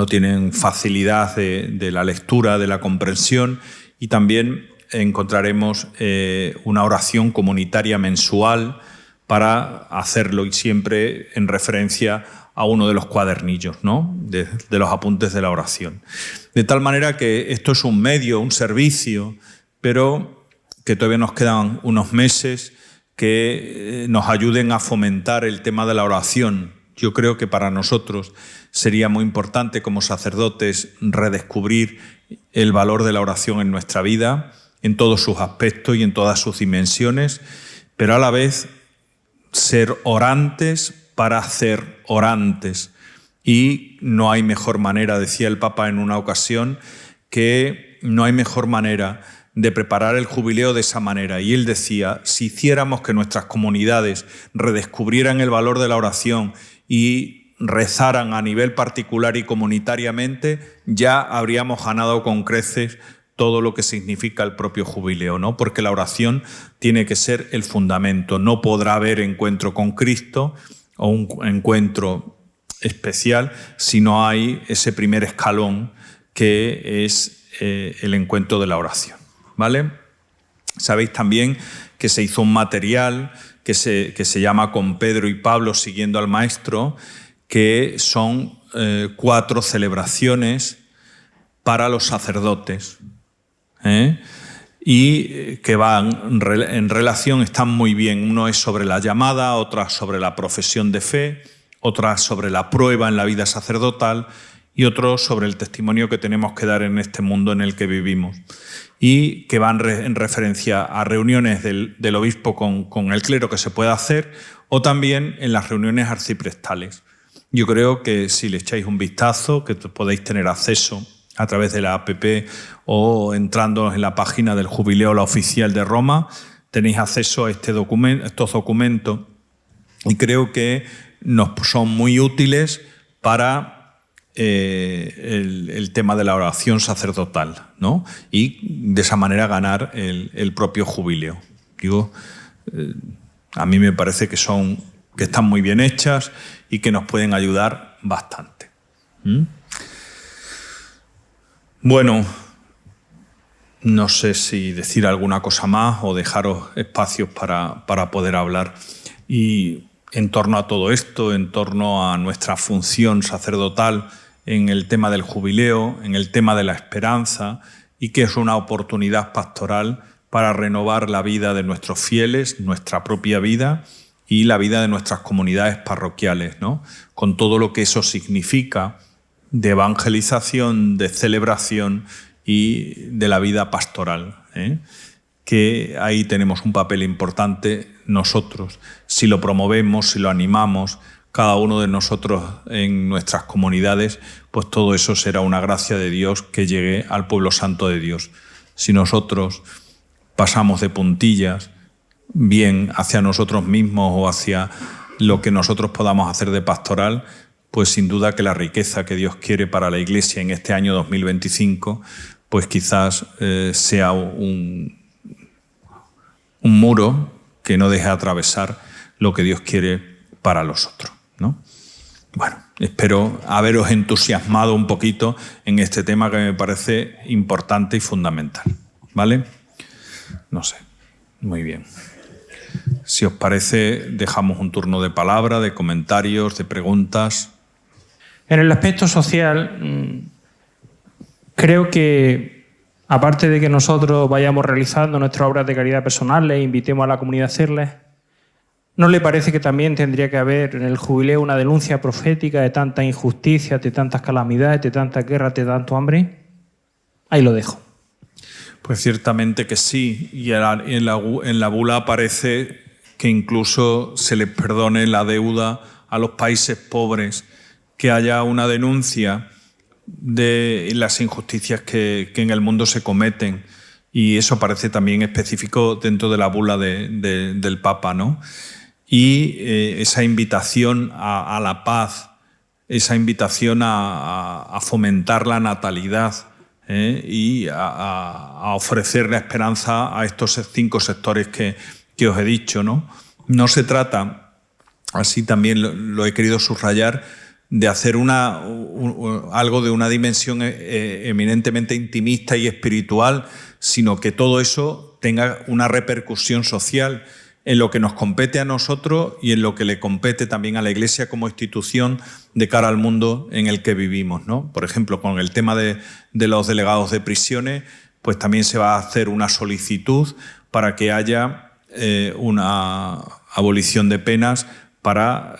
tienen facilidad de la lectura, de la comprensión, y también encontraremos una oración comunitaria mensual para hacerlo, y siempre en referencia a uno de los cuadernillos, ¿no? de los apuntes de la oración. De tal manera que esto es un medio, un servicio, pero que todavía nos quedan unos meses que nos ayuden a fomentar el tema de la oración. Yo creo que para nosotros sería muy importante como sacerdotes redescubrir el valor de la oración en nuestra vida, en todos sus aspectos y en todas sus dimensiones, pero a la vez ser orantes para ser orantes. Y no hay mejor manera, decía el Papa en una ocasión, que no hay mejor manera de preparar el jubileo de esa manera. Y él decía, si hiciéramos que nuestras comunidades redescubrieran el valor de la oración y rezaran a nivel particular y comunitariamente, ya habríamos ganado con creces todo lo que significa el propio jubileo, ¿no? Porque la oración tiene que ser el fundamento. No podrá haber encuentro con Cristo o un encuentro especial si no hay ese primer escalón que es el encuentro de la oración, ¿vale? Sabéis también que se hizo un material que se llama Con Pedro y Pablo siguiendo al Maestro, que son 4 celebraciones para los sacerdotes, y que van en relación, están muy bien. Uno es sobre la llamada, otra sobre la profesión de fe, otra sobre la prueba en la vida sacerdotal y otro sobre el testimonio que tenemos que dar en este mundo en el que vivimos, y que van en referencia a reuniones del obispo con el clero que se puede hacer, o también en las reuniones arciprestales. Yo creo que si le echáis un vistazo, que podéis tener acceso a través de la app o entrando en la página del Jubileo, la oficial de Roma, tenéis acceso a estos documentos, y creo que nos son muy útiles para el tema de la oración sacerdotal, ¿no? Y de esa manera ganar el propio jubileo. Digo, a mí me parece que están muy bien hechas y que nos pueden ayudar bastante. Bueno, no sé si decir alguna cosa más o dejaros espacios para poder hablar. Y en torno a todo esto, en torno a nuestra función sacerdotal en el tema del jubileo, en el tema de la esperanza, y que es una oportunidad pastoral para renovar la vida de nuestros fieles, nuestra propia vida y la vida de nuestras comunidades parroquiales, ¿no? Con todo lo que eso significa de evangelización, de celebración y de la vida pastoral, que ahí tenemos un papel importante nosotros. Si lo promovemos, si lo animamos, cada uno de nosotros en nuestras comunidades, pues todo eso será una gracia de Dios que llegue al pueblo santo de Dios. Si nosotros pasamos de puntillas, bien hacia nosotros mismos o hacia lo que nosotros podamos hacer de pastoral, pues sin duda que la riqueza que Dios quiere para la Iglesia en este año 2025, pues quizás sea un muro que no deje atravesar lo que Dios quiere para los otros, ¿no? Bueno. espero haberos entusiasmado un poquito en este tema que me parece importante y fundamental. ¿Vale? No sé. Muy bien. Si os parece, dejamos un turno de palabra, de comentarios, de preguntas. En el aspecto social, creo que, aparte de que nosotros vayamos realizando nuestras obras de caridad personales e invitemos a la comunidad a hacerlas, ¿no le parece que también tendría que haber en el jubileo una denuncia profética de tanta injusticia, de tantas calamidades, de tanta guerra, de tanto hambre? Ahí lo dejo. Pues ciertamente que sí, y en la bula aparece que incluso se les perdone la deuda a los países pobres, que haya una denuncia de las injusticias que en el mundo se cometen, y eso aparece también específico dentro de la bula del Papa, ¿no? Y esa invitación a la paz, esa invitación a fomentar la natalidad, y a ofrecer la esperanza a estos 5 sectores que os he dicho, ¿no? No se trata, así también lo he querido subrayar, de hacer algo de una dimensión eminentemente intimista y espiritual, sino que todo eso tenga una repercusión social en lo que nos compete a nosotros y en lo que le compete también a la Iglesia como institución de cara al mundo en el que vivimos, ¿no? Por ejemplo, con el tema de los delegados de prisiones, pues también se va a hacer una solicitud para que haya una abolición de penas para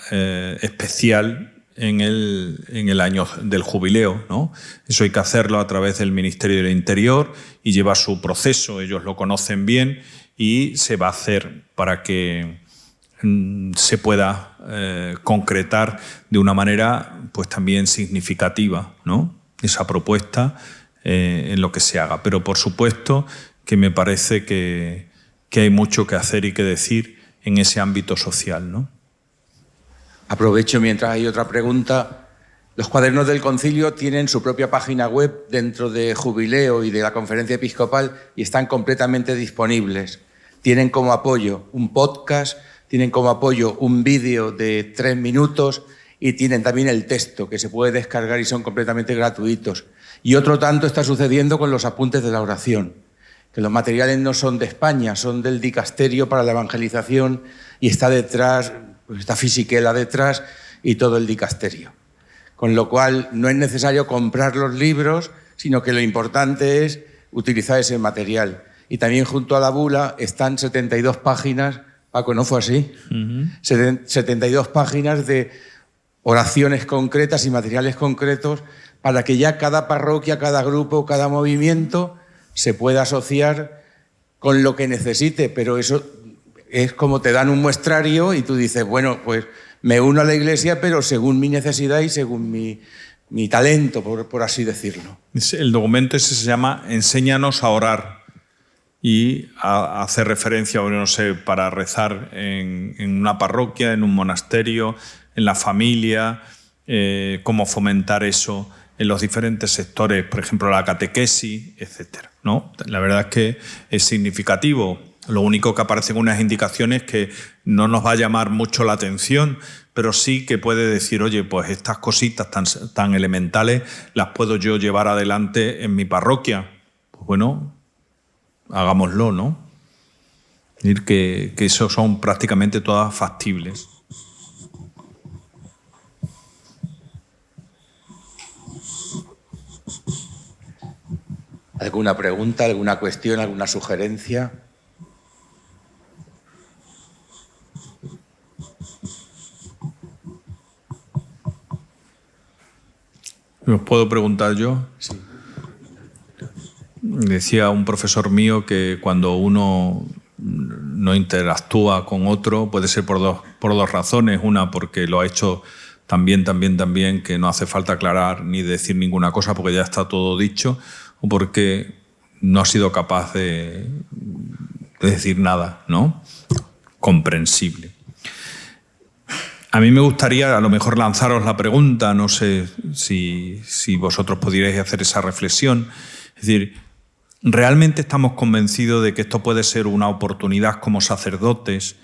especial en el año del jubileo, ¿no? Eso hay que hacerlo a través del Ministerio del Interior y lleva su proceso, ellos lo conocen bien, y se va a hacer para que se pueda concretar de una manera pues también significativa, ¿no? Esa propuesta en lo que se haga. Pero por supuesto que me parece que hay mucho que hacer y que decir en ese ámbito social, ¿no? Aprovecho mientras hay otra pregunta. Los cuadernos del concilio tienen su propia página web dentro de Jubileo y de la Conferencia Episcopal y están completamente disponibles. Tienen como apoyo un podcast, tienen como apoyo un vídeo de 3 minutos y tienen también el texto que se puede descargar y son completamente gratuitos. Y otro tanto está sucediendo con los apuntes de la oración, que los materiales no son de España, son del Dicasterio para la Evangelización y está detrás, pues está Fisichella detrás y todo el Dicasterio. Con lo cual no es necesario comprar los libros, sino que lo importante es utilizar ese material. Y también junto a la bula están 72 páginas, Paco, ¿no fue así? 72 páginas de oraciones concretas y materiales concretos para que ya cada parroquia, cada grupo, cada movimiento se pueda asociar con lo que necesite. Pero eso es como te dan un muestrario y tú dices, bueno, pues me uno a la Iglesia, pero según mi necesidad y según mi talento, por así decirlo. El documento ese se llama Enséñanos a orar. Y hace referencia, no sé, para rezar en una parroquia, en un monasterio, en la familia, cómo fomentar eso en los diferentes sectores, por ejemplo, la catequesis, etcétera, ¿no? La verdad es que es significativo. Lo único que aparecen unas indicaciones que no nos va a llamar mucho la atención, pero sí que puede decir, oye, pues estas cositas tan elementales las puedo yo llevar adelante en mi parroquia. Pues bueno, hagámoslo, ¿no? Es decir, que esos son prácticamente todas factibles. ¿Alguna pregunta, alguna cuestión, alguna sugerencia? ¿Os puedo preguntar yo? Sí. Decía un profesor mío que cuando uno no interactúa con otro puede ser por dos razones. Una, porque lo ha hecho tan bien, que no hace falta aclarar ni decir ninguna cosa porque ya está todo dicho, o porque no ha sido capaz de decir nada, ¿no? Comprensible. A mí me gustaría a lo mejor lanzaros la pregunta, no sé si vosotros pudierais hacer esa reflexión. Es decir, ¿realmente estamos convencidos de que esto puede ser una oportunidad como sacerdotes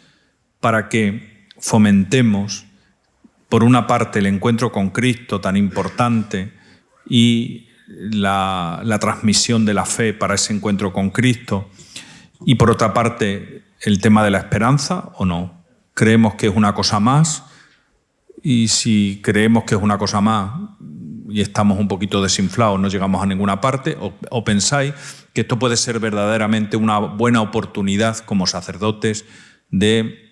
para que fomentemos por una parte, el encuentro con Cristo tan importante y la transmisión de la fe para ese encuentro con Cristo, y por otra parte, el tema de la esperanza, ¿o no? ¿Creemos que es una cosa más? Y si creemos que es una cosa más y estamos un poquito desinflados, no llegamos a ninguna parte, o pensáis que esto puede ser verdaderamente una buena oportunidad como sacerdotes de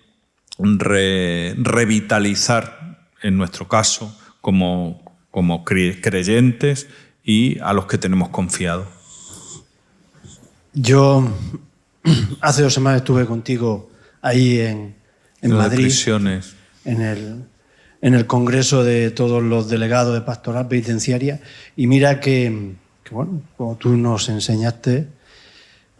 revitalizar, en nuestro caso, como creyentes y a los que tenemos confiado. Yo hace 2 semanas estuve contigo ahí en Madrid, prisiones. en el congreso de todos los delegados de pastoral penitenciaria, y mira que bueno, como tú nos enseñaste,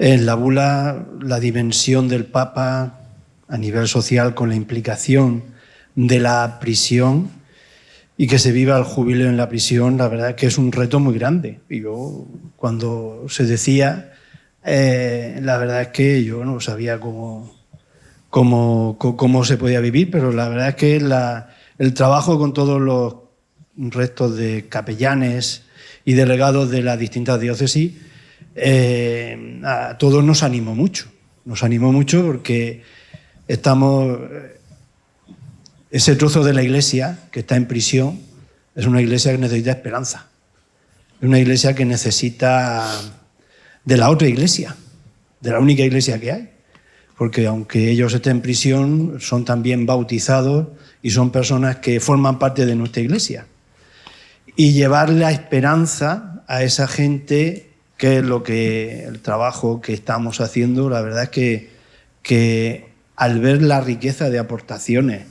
en la bula la dimensión del Papa a nivel social con la implicación de la prisión y que se viva el jubileo en la prisión, la verdad es que es un reto muy grande. Y yo, cuando se decía, la verdad es que yo no sabía cómo se podía vivir, pero la verdad es que el trabajo con todos los restos de capellanes y delegados de las distintas diócesis a todos nos animó mucho. Nos animó mucho porque ese trozo de la iglesia que está en prisión es una iglesia que necesita esperanza. Es una iglesia que necesita de la otra iglesia, de la única iglesia que hay. Porque aunque ellos estén en prisión, son también bautizados y son personas que forman parte de nuestra iglesia. Y llevar la esperanza a esa gente, que es el trabajo que estamos haciendo, la verdad es que al ver la riqueza de aportaciones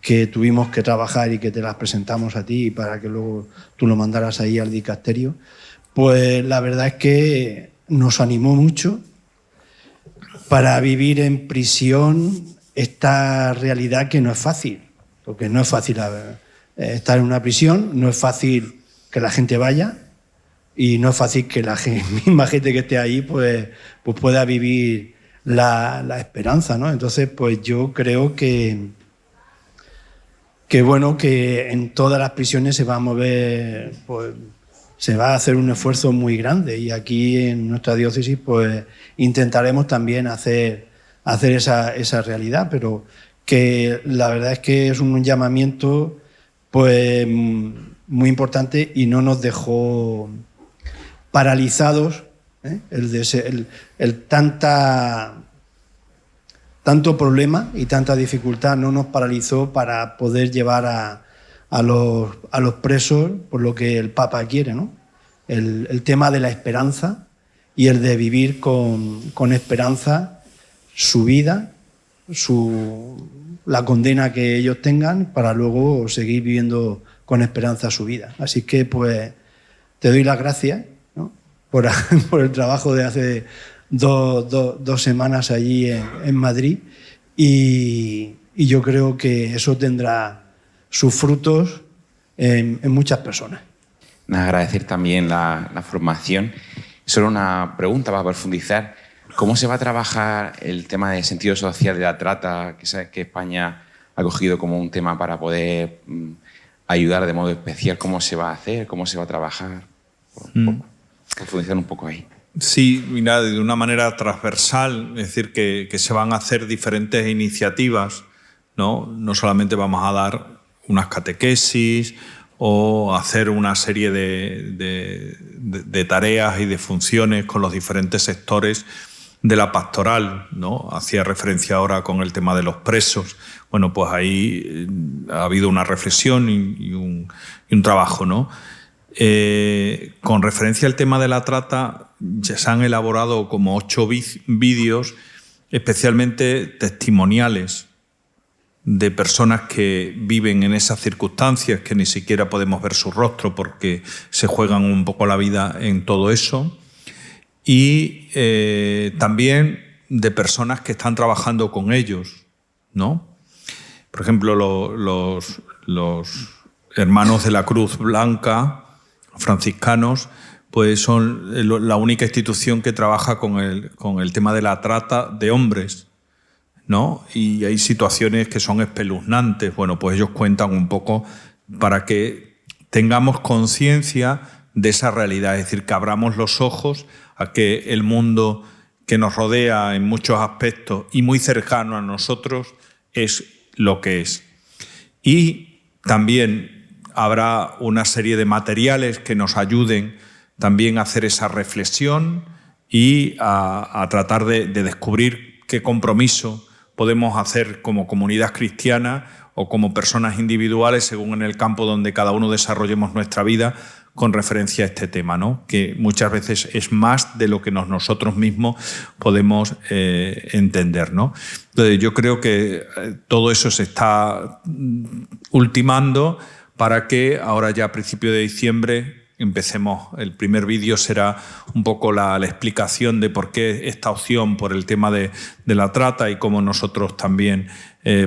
que tuvimos que trabajar y que te las presentamos a ti para que luego tú lo mandaras ahí al dicasterio, pues la verdad es que nos animó mucho para vivir en prisión esta realidad que no es fácil, porque no es fácil estar en una prisión, no es fácil que la gente vaya y no es fácil que la misma gente que esté ahí pues pueda vivir la esperanza, ¿no? Entonces, pues yo creo que bueno, que en todas las prisiones se va a mover, pues se va a hacer un esfuerzo muy grande, y aquí en nuestra diócesis pues intentaremos también hacer esa realidad, pero que la verdad es que es un llamamiento pues muy importante y no nos dejó paralizados, tanto problema y tanta dificultad no nos paralizó para poder llevar a los presos por lo que el Papa quiere, ¿no? El tema de la esperanza y el de vivir con esperanza su vida, la condena que ellos tengan, para luego seguir viviendo con esperanza su vida. Así que pues te doy las gracias, ¿no? por el trabajo de hace dos semanas allí en Madrid, y yo creo que eso tendrá sus frutos en muchas personas. Agradecer también la formación. Solo una pregunta para profundizar. ¿Cómo se va a trabajar el tema del sentido social de la trata, que sabes que España ha cogido como un tema para poder ayudar de modo especial? ¿Cómo se va a hacer? ¿Cómo se va a trabajar? Profundizar un poco ahí. Sí, mira, de una manera transversal, es decir, que se van a hacer diferentes iniciativas, ¿no? No solamente vamos a dar unas catequesis o hacer una serie de tareas y de funciones con los diferentes sectores de la pastoral, ¿no? Hacía referencia ahora con el tema de los presos. Bueno, pues ahí ha habido una reflexión y un trabajo, ¿no? Con referencia al tema de la trata, ya se han elaborado como 8 vídeos especialmente testimoniales de personas que viven en esas circunstancias, que ni siquiera podemos ver su rostro porque se juegan un poco la vida en todo eso, y también de personas que están trabajando con ellos, ¿no? Por ejemplo, los hermanos de la Cruz Blanca, franciscanos, pues son la única institución que trabaja con el tema de la trata de hombres, ¿no? Y hay situaciones que son espeluznantes. Bueno, pues ellos cuentan un poco para que tengamos conciencia de esa realidad, es decir, que abramos los ojos a que el mundo que nos rodea en muchos aspectos y muy cercano a nosotros es lo que es. Y también habrá una serie de materiales que nos ayuden también a hacer esa reflexión y a tratar de descubrir qué compromiso podemos hacer como comunidad cristiana o como personas individuales, según en el campo donde cada uno desarrollemos nuestra vida, con referencia a este tema, ¿no? Que muchas veces es más de lo que nosotros mismos podemos entender, ¿no? Entonces, yo creo que todo eso se está ultimando para que ahora ya a principios de diciembre empecemos. El primer vídeo será un poco la explicación de por qué esta opción por el tema de la trata y cómo nosotros también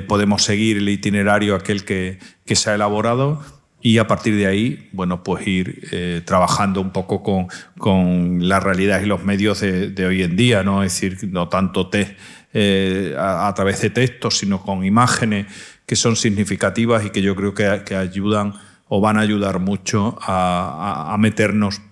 podemos seguir el itinerario aquel que se ha elaborado. Y a partir de ahí, bueno, pues ir trabajando un poco con la realidad y los medios de hoy en día, ¿no? Es decir, no tanto a través de textos, sino con imágenes que son significativas y que yo creo que ayudan o van a ayudar mucho a meternos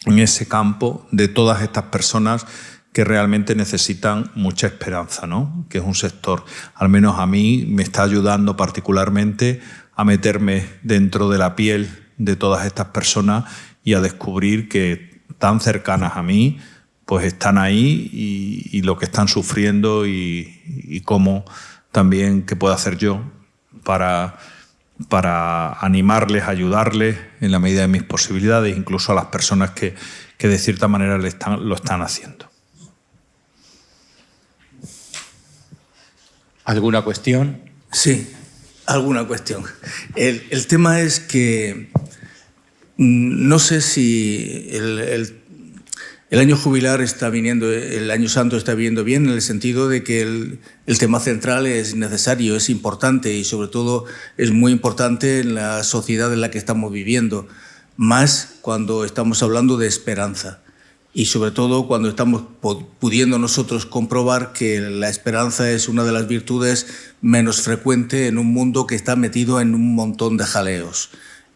en ese campo de todas estas personas que realmente necesitan mucha esperanza, ¿no? Que es un sector, al menos a mí, me está ayudando particularmente a meterme dentro de la piel de todas estas personas y a descubrir que tan cercanas a mí, pues están ahí y lo que están sufriendo y cómo también qué puedo hacer yo para animarles, ayudarles en la medida de mis posibilidades, incluso a las personas que de cierta manera lo están haciendo. ¿Alguna cuestión? Sí, alguna cuestión. El tema es que no sé si el año jubilar está viniendo, el año santo está viniendo bien, en el sentido de que el tema central es necesario, es importante y sobre todo es muy importante en la sociedad en la que estamos viviendo, más cuando estamos hablando de esperanza. Y sobre todo cuando estamos pudiendo nosotros comprobar que la esperanza es una de las virtudes menos frecuentes en un mundo que está metido en un montón de jaleos.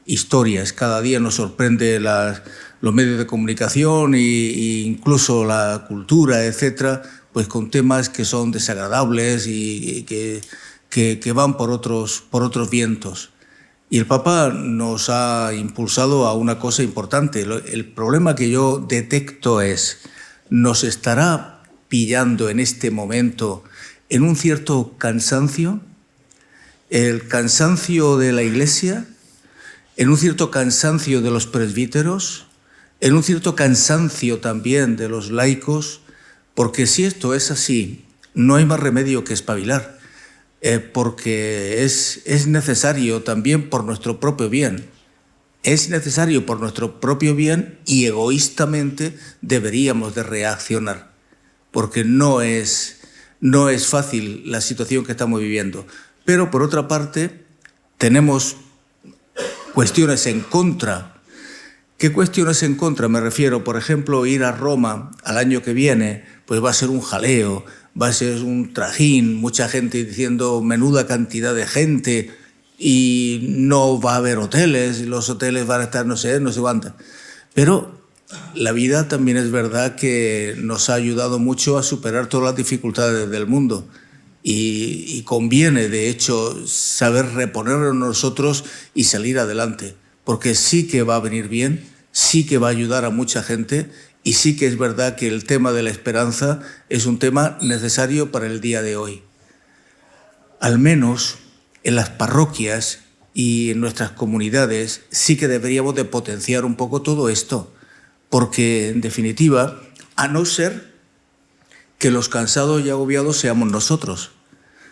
Historias, cada día nos sorprende los medios de comunicación e incluso la cultura, etcétera, pues con temas que son desagradables y que van por otros vientos. Y el Papa nos ha impulsado a una cosa importante. El problema que yo detecto es, ¿nos estará pillando en este momento en un cierto cansancio? El cansancio de la Iglesia, en un cierto cansancio de los presbíteros, en un cierto cansancio también de los laicos, porque si esto es así, no hay más remedio que espabilar. Porque es necesario también por nuestro propio bien. Es necesario por nuestro propio bien y egoístamente deberíamos de reaccionar, porque no es fácil la situación que estamos viviendo. Pero por otra parte, tenemos cuestiones en contra. ¿Qué cuestiones en contra? Me refiero, por ejemplo, ir a Roma al año que viene, pues va a ser un jaleo, va a ser un trajín, mucha gente diciendo menuda cantidad de gente y no va a haber hoteles, y los hoteles van a estar no sé cuántas. Pero la vida también es verdad que nos ha ayudado mucho a superar todas las dificultades del mundo y conviene, de hecho, saber reponernos nosotros y salir adelante, porque sí que va a venir bien, sí que va a ayudar a mucha gente. Y sí que es verdad que el tema de la esperanza es un tema necesario para el día de hoy. Al menos en las parroquias y en nuestras comunidades sí que deberíamos de potenciar un poco todo esto, porque en definitiva, a no ser que los cansados y agobiados seamos nosotros.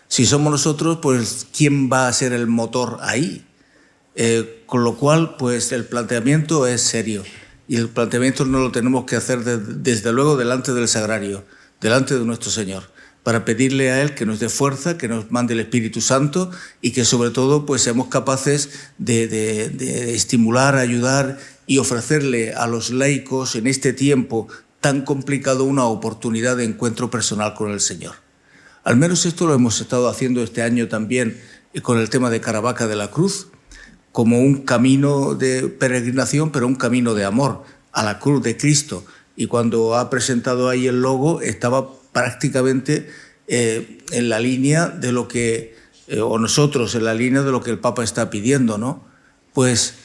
Si somos nosotros, pues ¿quién va a ser el motor ahí? Con lo cual, pues el planteamiento es serio. Y el planteamiento no lo tenemos que hacer desde luego delante del sagrario, delante de nuestro Señor, para pedirle a Él que nos dé fuerza, que nos mande el Espíritu Santo y que sobre todo pues seamos capaces de estimular, ayudar y ofrecerle a los laicos en este tiempo tan complicado una oportunidad de encuentro personal con el Señor. Al menos esto lo hemos estado haciendo este año también con el tema de Caravaca de la Cruz, como un camino de peregrinación, pero un camino de amor a la cruz de Cristo. Y cuando ha presentado ahí el logo, estaba prácticamente en la línea de lo que, o nosotros en la línea de lo que el Papa está pidiendo, ¿no? Pues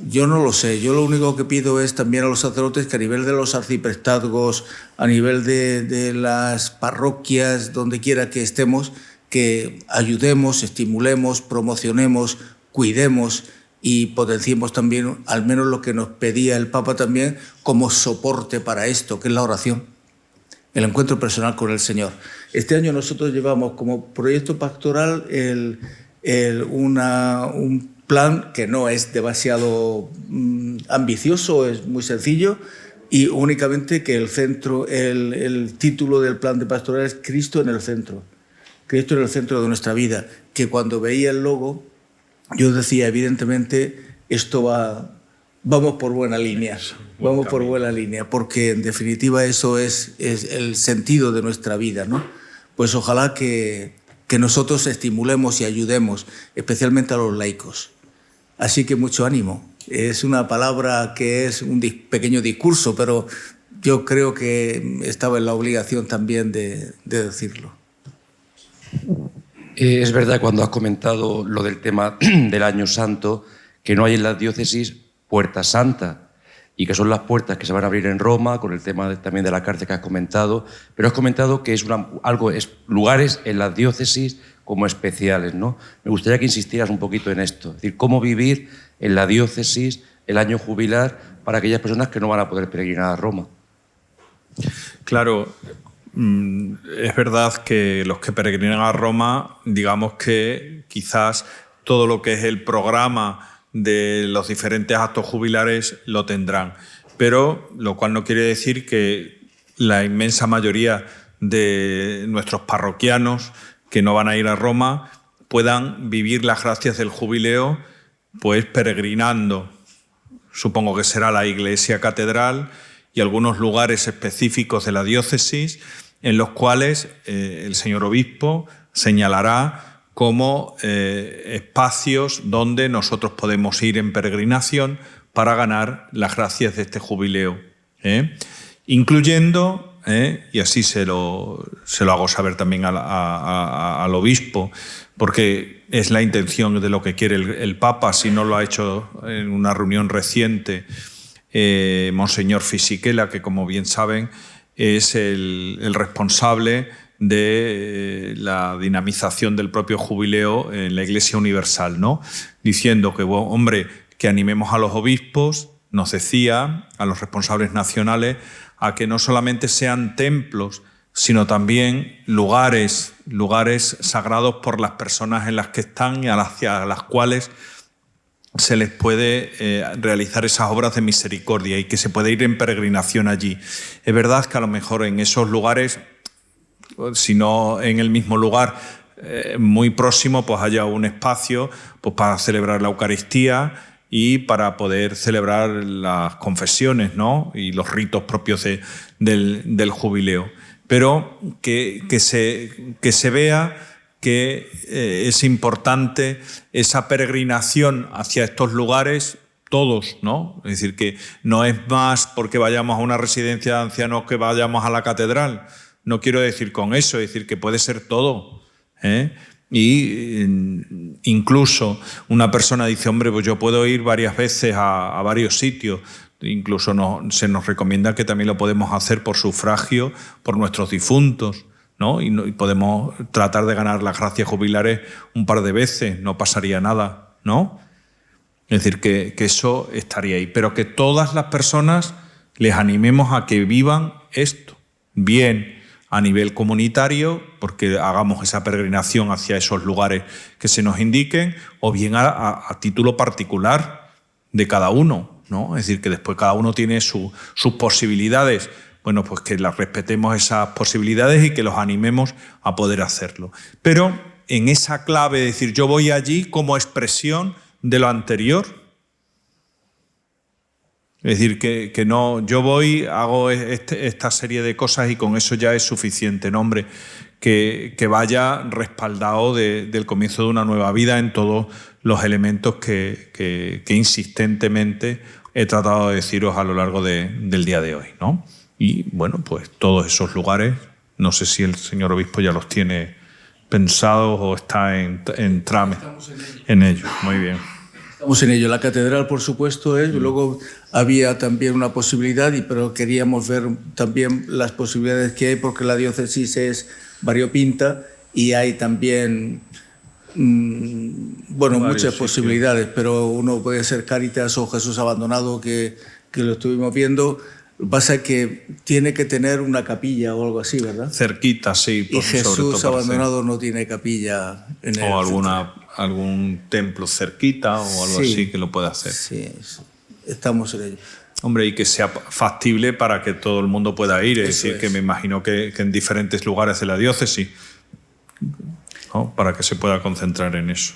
yo no lo sé. Yo lo único que pido es también a los sacerdotes que a nivel de los arciprestazgos, a nivel de las parroquias, donde quiera que estemos, que ayudemos, estimulemos, promocionemos, cuidemos y potenciemos también al menos lo que nos pedía el Papa también como soporte para esto, que es la oración, el encuentro personal con el Señor. Este año nosotros llevamos como proyecto pastoral un plan que no es demasiado ambicioso, es muy sencillo, y únicamente que el título del plan de pastoral es Cristo en el centro. Cristo en el centro de nuestra vida, que cuando veía el logo yo decía, evidentemente, vamos por buena línea, vamos por buena línea, porque en definitiva eso es el sentido de nuestra vida, ¿no? Pues ojalá que nosotros estimulemos y ayudemos, especialmente a los laicos. Así que mucho ánimo. Es una palabra que es un pequeño discurso, pero yo creo que estaba en la obligación también de decirlo. Es verdad, cuando has comentado lo del tema del Año Santo, que no hay en las diócesis puertas santas y que son las puertas que se van a abrir en Roma, con el tema también de la cárcel que has comentado, pero has comentado que es lugares en las diócesis como especiales, ¿no? Me gustaría que insistieras un poquito en esto, es decir, cómo vivir en la diócesis el año jubilar para aquellas personas que no van a poder peregrinar a Roma. Claro. Es verdad que los que peregrinan a Roma, digamos que quizás todo lo que es el programa de los diferentes actos jubilares lo tendrán, pero lo cual no quiere decir que la inmensa mayoría de nuestros parroquianos que no van a ir a Roma puedan vivir las gracias del jubileo pues peregrinando. Supongo que será la iglesia catedral y algunos lugares específicos de la diócesis en los cuales el señor obispo señalará como espacios donde nosotros podemos ir en peregrinación para ganar las gracias de este jubileo, incluyendo, y así se lo hago saber también al obispo, porque es la intención de lo que quiere el Papa, si no lo ha hecho en una reunión reciente, Monseñor Fisichella, que como bien saben es el responsable de la dinamización del propio jubileo en la Iglesia Universal, ¿no? Diciendo que, bueno, hombre, que animemos a los obispos, nos decía, a los responsables nacionales, a que no solamente sean templos, sino también lugares sagrados por las personas en las que están y hacia las cuales se les puede realizar esas obras de misericordia y que se puede ir en peregrinación allí. Es verdad que a lo mejor en esos lugares, si no en el mismo lugar, muy próximo, pues haya un espacio pues para celebrar la Eucaristía y para poder celebrar las confesiones, ¿no? Y los ritos propios del jubileo. Pero que se vea que es importante esa peregrinación hacia estos lugares, todos, ¿no? Es decir, que no es más porque vayamos a una residencia de ancianos que vayamos a la catedral. No quiero decir con eso, es decir, que puede ser todo, Y incluso una persona dice, hombre, pues yo puedo ir varias veces a varios sitios. Incluso se nos recomienda que también lo podemos hacer por sufragio, por nuestros difuntos, ¿no? Y podemos tratar de ganar las gracias jubilares un par de veces, no pasaría nada, ¿no? Es decir, que eso estaría ahí. Pero que todas las personas les animemos a que vivan esto, bien a nivel comunitario, porque hagamos esa peregrinación hacia esos lugares que se nos indiquen, o bien a título particular de cada uno, ¿no? Es decir, que después cada uno tiene sus posibilidades. Bueno, pues que las respetemos esas posibilidades y que los animemos a poder hacerlo. Pero en esa clave de decir, yo voy allí como expresión de lo anterior. Es decir, que no, yo voy, hago esta serie de cosas y con eso ya es suficiente. No, hombre, que vaya respaldado del comienzo de una nueva vida en todos los elementos que insistentemente he tratado de deciros a lo largo del día de hoy, ¿no? Y bueno, pues todos esos lugares, no sé si el señor obispo ya los tiene pensados o está en trámite. En ello, muy bien. Estamos en ello. La catedral, por supuesto, es. Luego había también una posibilidad, pero queríamos ver también las posibilidades que hay, porque la diócesis es variopinta y hay también muchas posibilidades, pero uno puede ser Cáritas o Jesús Abandonado, que lo estuvimos viendo. Lo que pasa es que tiene que tener una capilla o algo así, ¿verdad? Cerquita, sí. Y Jesús Abandonado no tiene capilla en el algún templo cerquita o algo así que lo pueda hacer. Sí, estamos en ello. Hombre, y que sea factible para que todo el mundo pueda ir. Es decir, que me imagino que en diferentes lugares de la diócesis, ¿no? Para que se pueda concentrar en eso.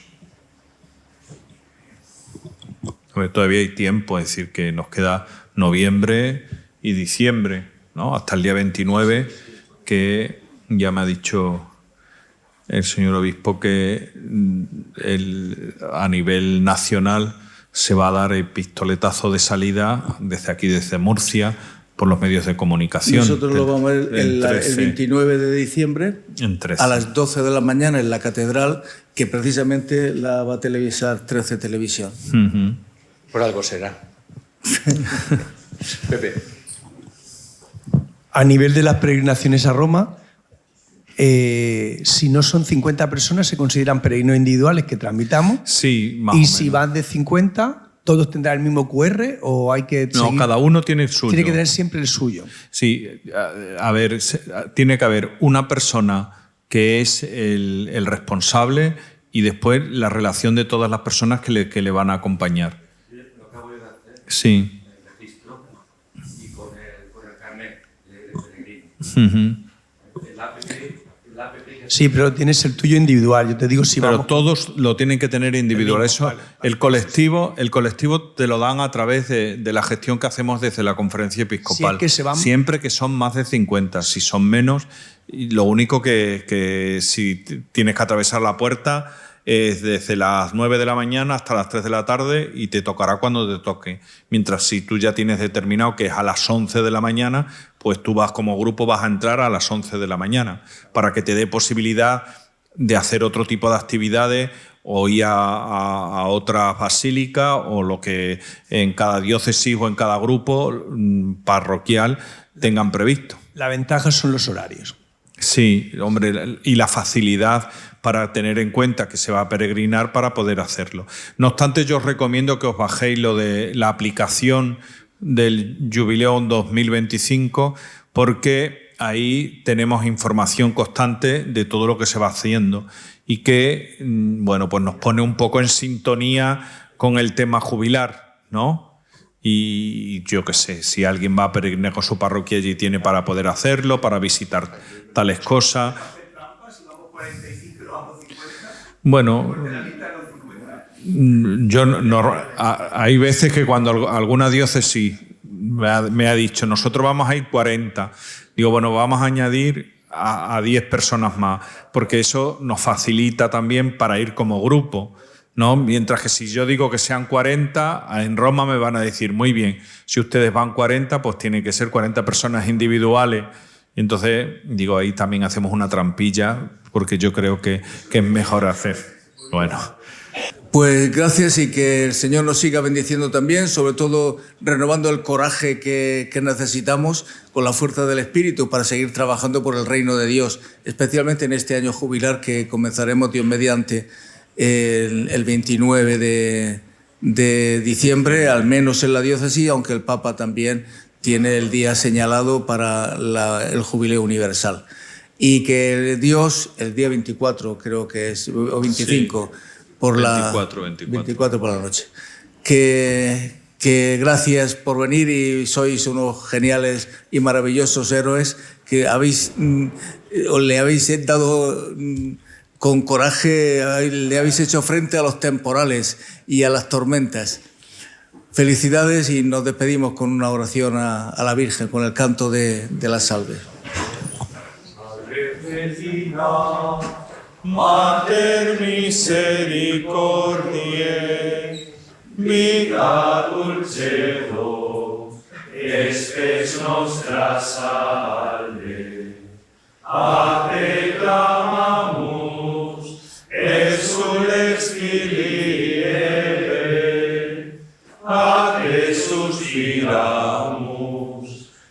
Hombre, todavía hay tiempo, es decir, que nos queda noviembre y diciembre, ¿no? Hasta el día 29, que ya me ha dicho el señor obispo que a nivel nacional se va a dar el pistoletazo de salida desde aquí, desde Murcia, por los medios de comunicación. Nosotros lo vamos a ver el 29 de diciembre a las 12 de la mañana en la catedral, que precisamente la va a televisar 13 Televisión. Por algo será. Pepe. A nivel de las peregrinaciones a Roma, si no son 50 personas, se consideran peregrinos individuales que tramitamos. Sí, más y o si menos. van de 50, ¿todos tendrán el mismo QR o hay que No, seguir? cada uno tiene el suyo. Tiene que tener siempre el suyo. Sí, a ver, tiene que haber una persona que es el responsable y después la relación de todas las personas que le van a acompañar. Lo acabo de hacer. Sí. El registro y con el carnet de peregrino. El APP. Sí, pero tienes el tuyo individual. Yo te digo si Pero vamos... todos lo tienen que tener individual. El mismo, Eso, vale. el colectivo te lo dan a través de la gestión que hacemos desde la conferencia episcopal. Si es que se van- Siempre que son más de 50. Si son menos, y lo único que si tienes que atravesar la puerta es desde las 9 de la mañana hasta las 3 de la tarde y te tocará cuando te toque. Mientras si tú ya tienes determinado que es a las 11 de la mañana, pues tú vas como grupo, vas a entrar a las 11 de la mañana para que te dé posibilidad de hacer otro tipo de actividades o ir a otra basílica o lo que en cada diócesis o en cada grupo parroquial tengan previsto. La ventaja son los horarios. Sí, hombre, y la facilidad para tener en cuenta que se va a peregrinar para poder hacerlo. No obstante, yo os recomiendo que os bajéis lo de la aplicación del Jubileo 2025 porque ahí tenemos información constante de todo lo que se va haciendo y que, bueno, pues nos pone un poco en sintonía con el tema jubilar, ¿no? Y yo qué sé, si alguien va a peregrinar con su parroquia allí tiene para poder hacerlo, para visitar tales cosas. Bueno, yo hay veces que cuando alguna diócesis me ha dicho, nosotros vamos a ir 40, digo, bueno, vamos a añadir a 10 personas más, porque eso nos facilita también para ir como grupo, ¿no? Mientras que si yo digo que sean 40, en Roma me van a decir, muy bien, si ustedes van 40, pues tienen que ser 40 personas individuales. Y entonces, digo, ahí también hacemos una trampilla, porque yo creo que es mejor hacer. Bueno. Pues gracias y que el Señor nos siga bendiciendo también, sobre todo renovando el coraje que necesitamos con la fuerza del Espíritu para seguir trabajando por el reino de Dios, especialmente en este año jubilar que comenzaremos, Dios mediante, el 29 de diciembre, al menos en la diócesis, aunque el Papa también tiene el día señalado para el jubileo universal. Y que Dios, el día 24 creo que es, o 25, sí, por 24 por la noche. Que gracias por venir y sois unos geniales y maravillosos héroes que le habéis dado con coraje, le habéis hecho frente a los temporales y a las tormentas. Felicidades y nos despedimos con una oración a la Virgen, con el canto de la salve. Regina, Mater misericordiae, vita dulcedo, espes nostra salve. A te clamamus, exules filii Eve, a te suspiramus,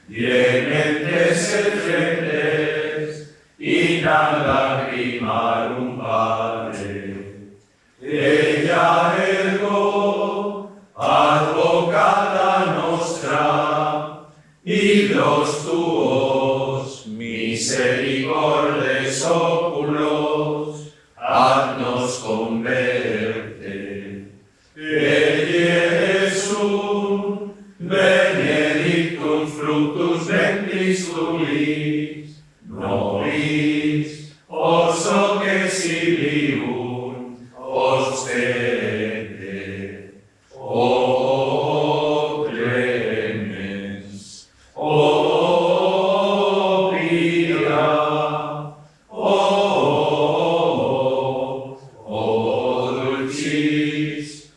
diementes et fremdes, in lacrimarum Padre. Ella ergo, advocata nostra, y los tuos misericordes oculos, haznos converte. Jesús, benedictum fructus ventris tuis, nobis, oso que silium, ostende. O clemens, o pia, o dulcis,